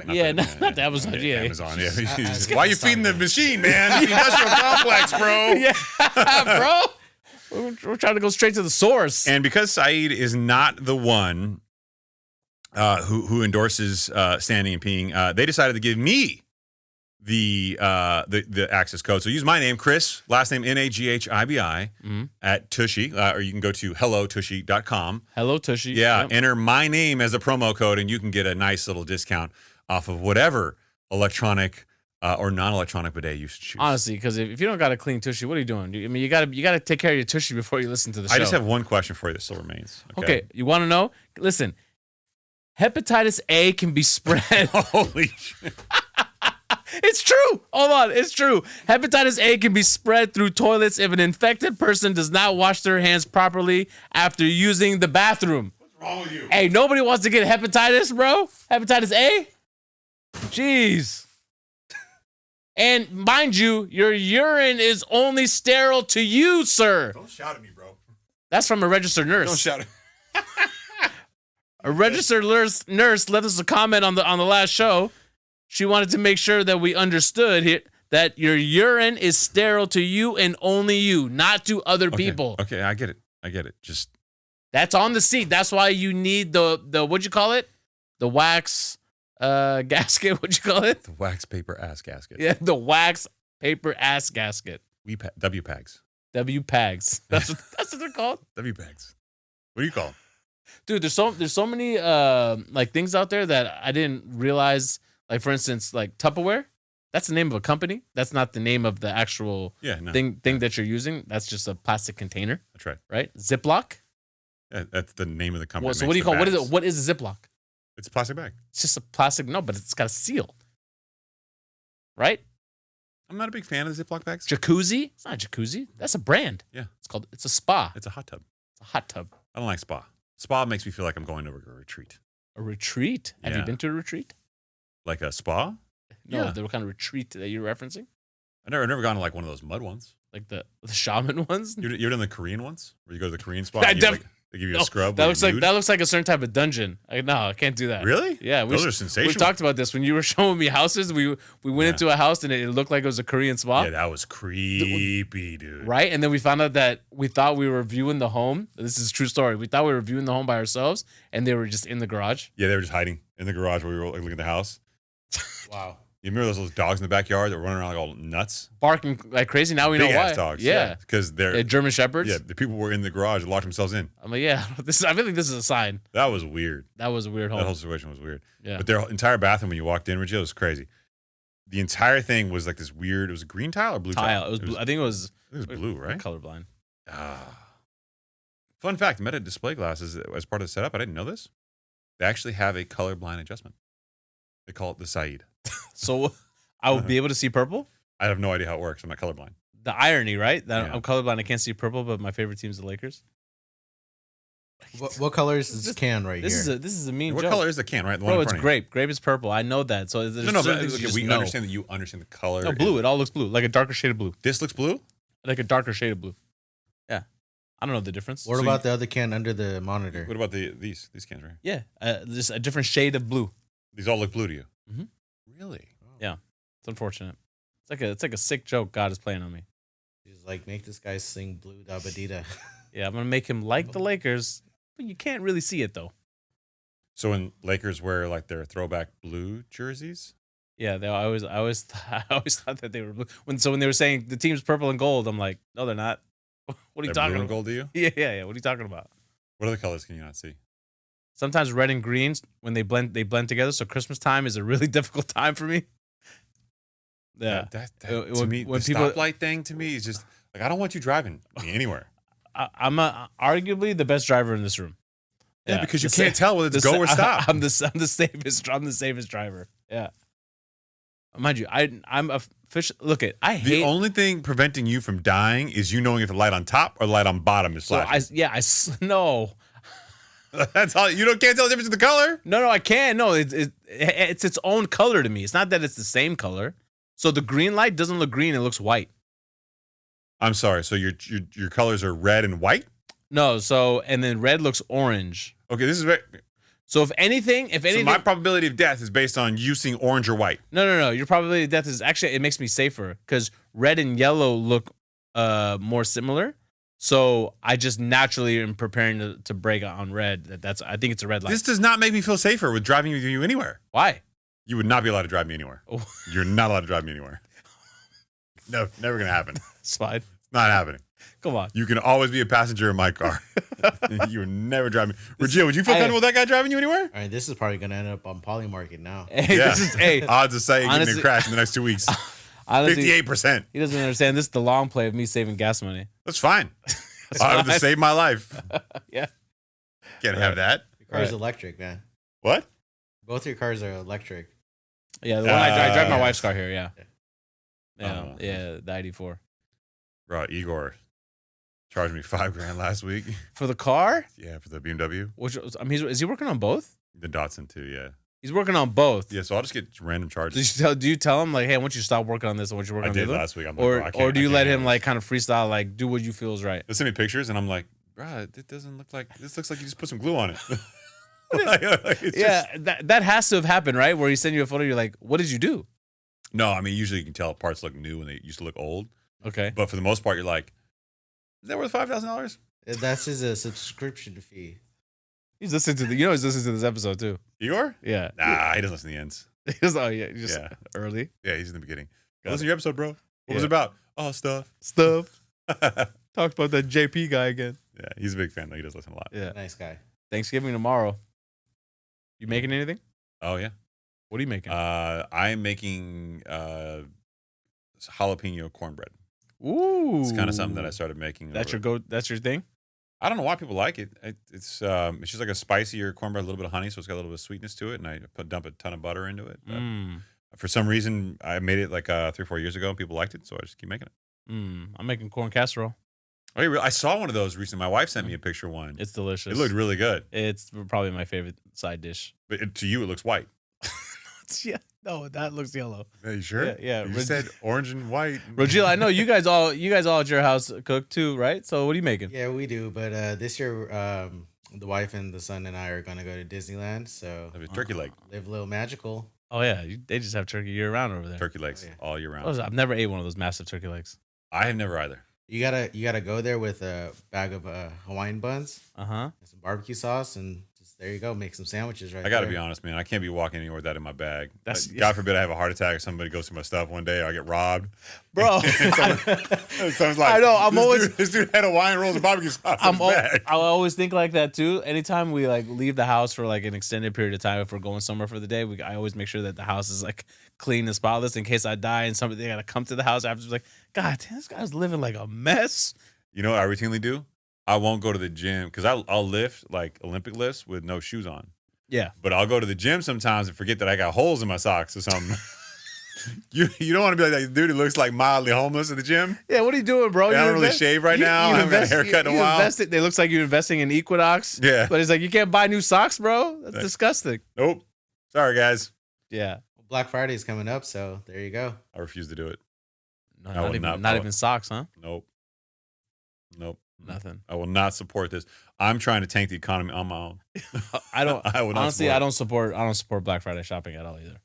not the Amazon. Yeah, Amazon. Yeah. skip Why are you the song, feeding the man. machine, man? It's the industrial complex, bro. Yeah, bro. We're trying to go straight to the source. And because Saeed is not the one who endorses standing and peeing, they decided to give me the access code. So use my name, Chris, last name Naghibi at Tushy, or you can go to hellotushy.com. Hello, Tushy. Yeah, Yep. enter my name as a promo code, and you can get a nice little discount off of whatever electronic or non-electronic bidet you should choose. Honestly, because if you don't got a clean Tushy, what are you doing? I mean, you gotta take care of your Tushy before you listen to the show. I just have one question for you that still remains. Okay, you want to know? Listen, hepatitis A can be spread. Holy shit. It's true. Hold on. It's true. Hepatitis A can be spread through toilets if an infected person does not wash their hands properly after using the bathroom. What's wrong with you? Hey, nobody wants to get hepatitis, bro. Hepatitis A? Jeez. And mind you, your urine is only sterile to you, sir. Don't shout at me, bro. That's from a registered nurse. Don't shout at me. A registered nurse left us a comment on the last show. She wanted to make sure that we understood that your urine is sterile to you and only you, not to other people. Okay, I get it. Just That's on the seat. That's why you need the what'd you call it? The wax gasket. What'd you call it? the wax paper ass gasket. Yeah, the wax paper ass gasket. WPAGs. WPAGs. That's what they're called. WPAGs. What do you call them? Dude, there's so many like things out there that I didn't realize. Like, for instance, like Tupperware, that's the name of a company. That's not the name of the actual thing that you're using. That's just a plastic container. That's right. Right? Ziploc. Yeah, that's the name of the company. Well, so what do you call? What is it? What is a Ziploc? It's a plastic bag. It's just a plastic. No, but it's got a seal. Right? I'm not a big fan of the Ziploc bags. Jacuzzi. It's not a jacuzzi. That's a brand. Yeah. It's a spa. It's a hot tub. It's a hot tub. I don't like spa. Spa makes me feel like I'm going to a retreat. A retreat. Have you Yeah. been to a retreat? Like a spa? No, Yeah. the kind of retreat that you're referencing? I've never gone to like one of those mud ones. Like the shaman ones? You ever done the Korean ones? Where you go to the Korean spa I and they give you a No, scrub? That when looks you're like nude? that looks like a certain type of dungeon. No, I can't do that. Really? Yeah, Those are we sensational. talked about this when you were showing me houses. We went into a house and it looked like it was a Korean spa, Yeah, that was creepy, dude. right? And then we found out that we thought we were viewing the home. This is a true story. We thought we were viewing the home by ourselves, and they were just in the garage. Yeah, they were just hiding in the garage where we were like, looking at the house. Wow. You remember those little dogs in the backyard that were running around like all nuts? Barking like crazy. Now we know Big why. ass dogs. Yeah. Because they're German Shepherds. yeah, the people were in the garage and locked themselves in. I'm like, yeah. I feel like this is a sign. That was weird. That was a weird That home. whole situation was weird. Yeah. But their entire bathroom when you walked in, Reggie, it was crazy. The entire thing was like this weird. It was a green tile or blue tile. Tile. It was blue. I think it was blue, right? colorblind. Ah. Fun fact: Meta display glasses as part of the setup. I didn't know this. They actually have a colorblind adjustment. They call it the Saeed. So I would be able to see purple. I have no idea how it works. I'm not colorblind. The irony, right? That Yeah. I'm colorblind. I can't see purple, but my favorite team is the Lakers. What color is this can right This here? is a mean What joke. color is the can? Right, the Bro, in it's front of you. grape. Grape is purple. I know that. So there's No, certain but things you okay, just we know. understand that you understand the color. No, blue. It all looks blue, like a darker shade of blue, This looks blue. like a darker shade of blue. Yeah, I don't know the difference. What so about the other can under the monitor? What about these cans right here? Yeah, just a different shade of blue. These all look blue to you. Mhm. Really? Yeah, it's unfortunate. It's like a sick joke God is playing on me. He's like, make this guy sing Blue Dabadita. Yeah, I'm gonna make him like the Lakers, but you can't really see it though. So when Lakers wear like their throwback blue jerseys, Yeah, I always I always thought that they were blue. When they were saying the team's purple and gold, I'm like, no, they're not. What are you they're talking blue about? and gold to you? Yeah. What are you talking about? What other colors can you not see? Sometimes red and greens when they blend together. So Christmas time is a really difficult time for me. Yeah, That When- to me, when the people- stoplight thing to me is just like I don't want you driving me anywhere. I'm arguably the best driver in this room. Yeah, because you the can't sa- tell whether the it's go sa- or stop. I'm the safest driver. Yeah, mind you, I'm a fish. Look at I The hate. only thing preventing you from dying is you knowing if the light on top or the light on bottom is So flashing. no. That's all. You can't tell the difference in the color. No, I can't. No, it's its own color to me. It's not that it's the same color. So the green light doesn't look green; it looks white. I'm sorry. So your colors are red and white. No, so and then red looks orange. Okay, this is very. So if anything, So my probability of death is based on you seeing orange or white. no. Your probability of death is actually it makes me safer because red and yellow look more similar. So I just naturally am preparing to break on red. I think it's a red light. This does not make me feel safer with driving with you anywhere. Why? You would not be allowed to drive me anywhere. Oh. You're not allowed to drive me anywhere. No, never gonna happen. It's fine. Not happening. Come on. You can always be a passenger in my car. You would never drive me. Regina, would you feel comfortable with that guy driving you anywhere? All right, this is probably gonna end up on PolyMarket now. Hey, Yeah. this is hey. Odds of saying getting in Honestly- a crash in the next 2 weeks. Honestly, 58%. he doesn't understand. This is the long play of me saving gas money. That's fine. I would have saved my life. Yeah. Can't have that. Your car's Right. electric, man. What? Both your cars are electric. Yeah, the one I drive my yeah. wife's car here. Yeah. Oh. Yeah, the ID4 Bro, Igor charged me $5,000 last week. for the car. Yeah, for the BMW. Which I mean, is he working on both? The Datsun too, yeah. He's working on both. Yeah, so I'll just get random charges. Do you tell him like, hey, I want you to stop working on this? I want you to work I on the did other? last week. I'm like, bro, I can't- Or do I you can't let handle him like kind of freestyle, like do what you feel is right? They'll send me pictures and I'm like, bro, it doesn't look like this. Looks like you just put some glue on it. It's Yeah, just- that has to have happened, right? Where he sent you a photo, you're like, what did you do? No, I mean usually you can tell parts look new and they used to look old. Okay. But for the most part, you're like, is that worth $5,000? That's his subscription fee. He's listening to he's listening to this episode too. Igor? Yeah. Nah, he doesn't listen to the ends. He's just Yeah. early Yeah, he's in the beginning. Got Listen to your episode, bro. What was Yeah. it about? Oh, stuff. stuff. Yeah, Talked about that JP guy again. he's a big fan though. He does listen a lot. Yeah. Nice guy. Thanksgiving tomorrow. You making anything? Oh yeah. What are you making? I'm making jalapeno cornbread. Ooh. It's kind of something that I started making. That's over- That's your thing. I don't know why people like it. It's just like a spicier cornbread, a little bit of honey, so it's got a little bit of sweetness to it, and I dump a ton of butter into it. But for some reason, I made it like 3 or 4 years ago, and people liked it, so I just keep making it. I'm making corn casserole. Oh, I saw one of those recently. My wife sent me a picture of one. It's delicious. It looked really good, It's probably my favorite side dish. but to you, it looks white. Yeah. No, that looks yellow. Are you sure? Yeah. You said orange and white. Rogila, I know you guys all at your house cook too, right? So what are you making? Yeah, we do. But this year, the wife and the son and I are gonna go to Disneyland. So Have a turkey leg. live a little magical. Oh yeah, they just have turkey year round over there. Turkey legs Oh, yeah. all year round. What was it? I've never ate one of those massive turkey legs. I have never either. You gotta go there with a bag of Hawaiian buns Uh huh. and some barbecue sauce, and just there you go. Make some sandwiches right I got to there. be honest, man. I can't be walking anywhere with that in my bag. That's- God forbid I have a heart attack or somebody goes through my stuff one day or I get robbed. Bro, Sounds like I know, I'm this always- dude, this dude had Hawaiian rolls and barbecue sauce in his bag. I always think like that too. Anytime we like leave the house for like an extended period of time, if we're going somewhere for the day, I always make sure that the house is like clean and spotless in case I die and somebody they gotta come to the house after. Like, God, damn, this guy's living like a mess. You know what I routinely do? I won't go to the gym because I'll lift like Olympic lifts with no shoes on. Yeah. But I'll go to the gym sometimes and forget that I got holes in my socks or something. you don't want to be like that dude who looks like mildly homeless at the gym. Yeah, what are you doing, bro? I don't really invest- shave right now. I haven't got a haircut in a while. It looks like you're investing in Equinox. Yeah. But it's like you can't buy new socks, bro. That's Right. disgusting. Nope. Sorry, guys. Yeah. Black Friday is coming up, so there you go. I refuse to do it. No, I not would even not not follow- even socks, huh? Nope. Nothing. I will not support this. I'm trying to tank the economy on my own. I don't I would not honestly support I it. don't support Black Friday shopping at all either.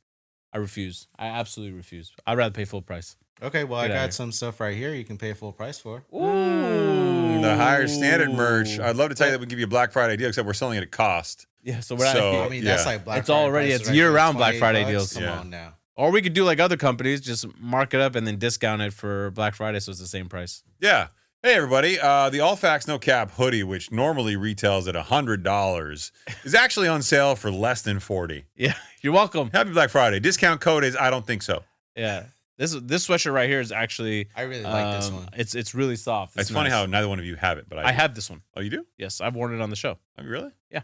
I refuse. I absolutely refuse. I'd rather pay full price. Okay, well, Get I outta here. got some stuff right here you can pay full price for. Ooh. on the higher standard merch. I'd love to tell you that we give you a Black Friday deal, except we're selling it at cost. Yeah, so we're So- I mean, that's yeah. like Black It's Friday already- prices it's right year-round there, Black Friday $20. deals. Come Yeah. on now. Or we could do like other companies, just mark it up and then discount it for Black Friday, so it's the same price. Yeah. Hey, everybody. The All Facts No Cap hoodie, which normally retails at $100, is actually on sale for less than $40. Yeah, you're welcome. Happy Black Friday. Discount code is I don't think so. Yeah, this sweatshirt right here is actually. I really like this one. It's really soft. It's funny nice. how neither one of you have it, but I do. have this one. Oh, you do? Yes, I've worn it on the show. Oh, really? Yeah.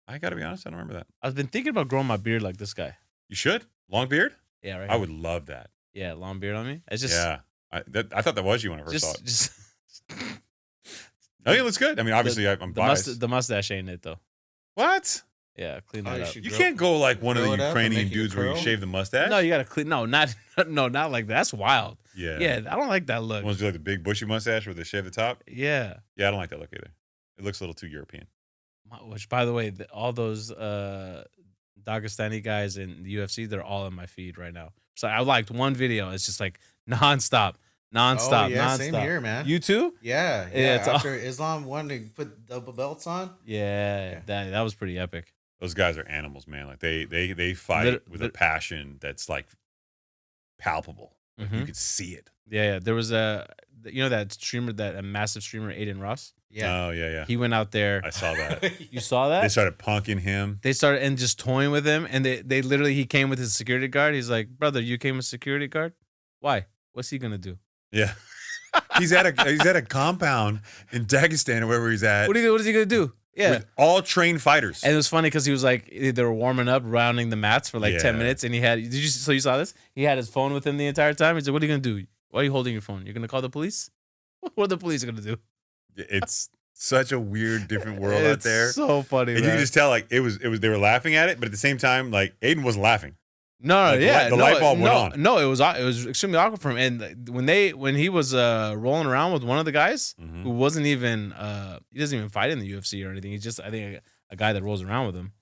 I got to be honest. I don't remember that. I've been thinking about growing my beard like this guy. You should? Long beard? Yeah, right. I would love that. Yeah, long beard on me. It's just Yeah. I thought that was you when I first saw it. just I think it looks good. I mean, obviously, I'm biased. the mustache ain't it though. What? Yeah, clean Oh, that you up. should You grow- can't go like one of the grow it up and Ukrainian make it dudes where you curl? shave the mustache. No, you gotta clean. No, not not like that. That's wild. Yeah. Yeah, I don't like that look. Ones do like the big bushy mustache where they shave the top. Yeah. Yeah, I don't like that look either. It looks a little too European. Which, by the way, all those Dagestani guys in the UFC, they're all in my feed right now. So I liked one video. It's just like nonstop. Oh, yeah, same nonstop. here, man. You too? Yeah, Yeah, yeah. it's all- After Islam won to put double belts on. Yeah, Yeah. that was pretty epic. Those guys are animals, man. Like they fight with a passion that's like palpable. Like, you Mhm. can see it. Yeah. There was that streamer, a massive streamer, Aiden Ross. Yeah. Oh yeah. He went out there. I saw that. You saw that? They started punking him. They started and just toying with him, and they literally he came with his security guard. He's like, brother, you came with security guard? Why? What's he gonna do? Yeah. he's at a compound in Dagestan or wherever he's at. What is he gonna do? Yeah. With all trained fighters. And it was funny because he was like, they were warming up, rounding the mats for like 10 Yeah. minutes, and you saw this? He had his phone with him the entire time. He said, "What are you gonna do? Why are you holding your phone? You're gonna call the police? What are the police gonna do?" It's such a weird, different world out It's there. so funny, And man. you can just tell, like, it was they were laughing at it, but at the same time, like, Aiden wasn't laughing. No, Like, yeah, the light bulb went on. No, it was extremely awkward for him. And when he was rolling around with one of the guys Mhm. who wasn't even he doesn't even fight in the UFC or anything. He's just I think a guy that rolls around with him.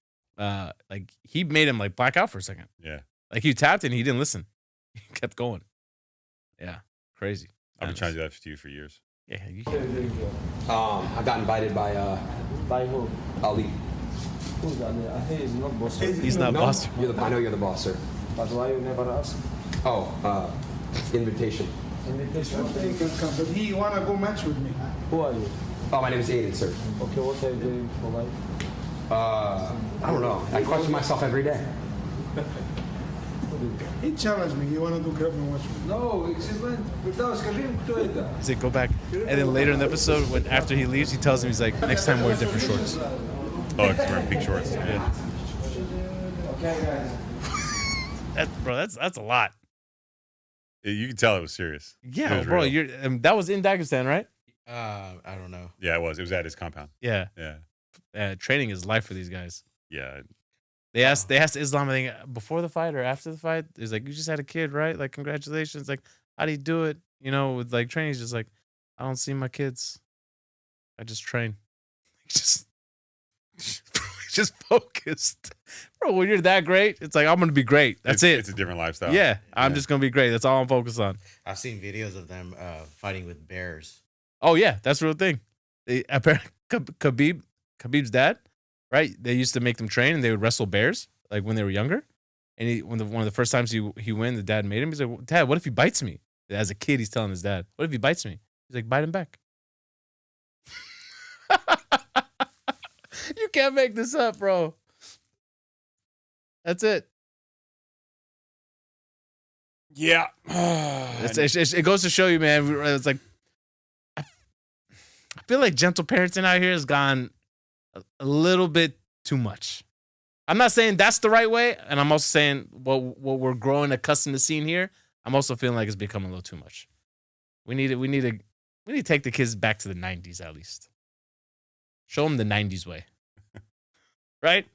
Like he made him like black out for a second. Yeah. Like he tapped and he didn't listen. He kept going. Yeah, crazy. I've been trying to do that to you for years. Yeah, you I got invited by By who? Ali. Who's that? He's not boss. he's not No, boss. I know you're the boss, sir. But why you never ask? Oh, invitation. Invitation. Okay, you can come, but he wanna go match with me. Who are you? Oh, my name is Aiden, sir. Okay, what are you doing for life? I don't know. I question myself every day. He challenged me. He wanna do grab and watch me. No, скажи им, кто это. He said, "Go back." And then later in the episode, when after he leaves, he tells him he's like, "Next time wear different shorts." Oh, because we're in pink shorts. Yeah. Okay, guys. That's a lot. You can tell it was serious. It Yeah, was bro. real. That was in Dagestan, right? I don't know. Yeah, it was. It was at his compound. Yeah. Yeah. Training is life for these guys. Yeah. They asked Islam, I think, before the fight or after the fight. He's like, "You just had a kid, right? Like, congratulations. Like, how do you do it? You know, with like training." He's just like, "I don't see my kids. I just train." Just focused, bro. When you're that great, it's like I'm gonna be great. That's it. It's a different lifestyle. Yeah, I'm just gonna be great. That's all I'm focused on. I've seen videos of them fighting with bears. Oh yeah, that's the real thing. Apparently, Khabib's dad, right? They used to make them train, and they would wrestle bears like when they were younger. And one of the first times he win, the dad made him. He's like, "Dad, what if he bites me?" As a kid, he's telling his dad, "What if he bites me?" He's like, "Bite him back." You can't make this up, bro. That's it. Yeah. It goes to show you, man. It's like I feel like gentle parenting out here has gone a little bit too much. I'm not saying that's the right way, and I'm also saying what we're growing accustomed to seeing here. I'm also feeling like it's becoming a little too much. We need to take the kids back to the 90s at least. Show them the 90s way. Right?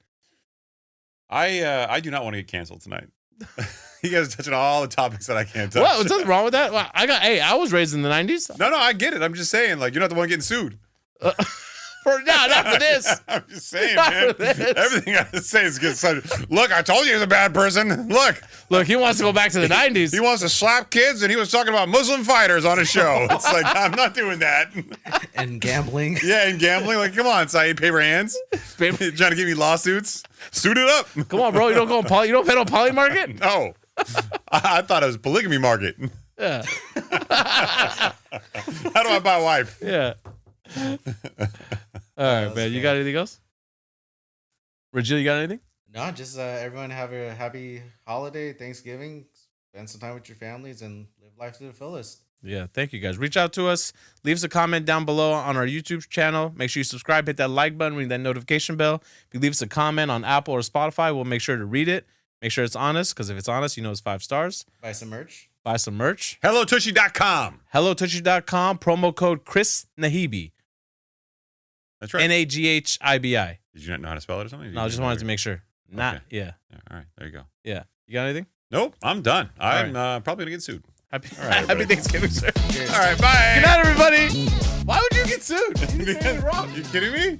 I do not want to get canceled tonight. You guys are touching all the topics that I can't touch. What? What's nothing wrong with that? Well, I was raised in the 90s. No, I get it. I'm just saying, like, you're not the one getting sued. Not for this. I'm just saying, Not man. for this. Everything I say is good. Look, I told you he's a bad person. Look, He wants to go back to the 90s. he wants to slap kids, and he was talking about Muslim fighters on his show. It's like, I'm not doing that. And gambling. Yeah, and gambling. Like, come on, Saeed, paper hands. Trying to give me lawsuits. Suit it up. Come on, bro. You don't go on you don't bet on PolyMarket? No. I thought it was polygamy market. Yeah. How do I buy a wife? Yeah. All right, man. You got anything else? Regil, you got anything? No, just everyone have a happy holiday, Thanksgiving. Spend some time with your families and live life to the fullest. Yeah, thank you guys. Reach out to us. Leave us a comment down below on our YouTube channel. Make sure you subscribe, hit that like button, ring that notification bell. If you leave us a comment on Apple or Spotify, we'll make sure to read it. Make sure it's honest, because if it's honest, you know it's 5 stars. Buy some merch. Buy some merch. HelloTushy.com. HelloTushy.com, promo code Chris Nahibi. That's right. Naghibi. Did you not know how to spell it or something? No, I just wanted to make sure. Okay. Yeah. All right, there you go. Yeah. You got anything? Nope, I'm done. I'm right. probably going to get sued. Happy, All right, happy everybody. Thanksgiving, sir. All right, bye. Good night, everybody. Why would you get sued? You didn't say anything wrong. You kidding me?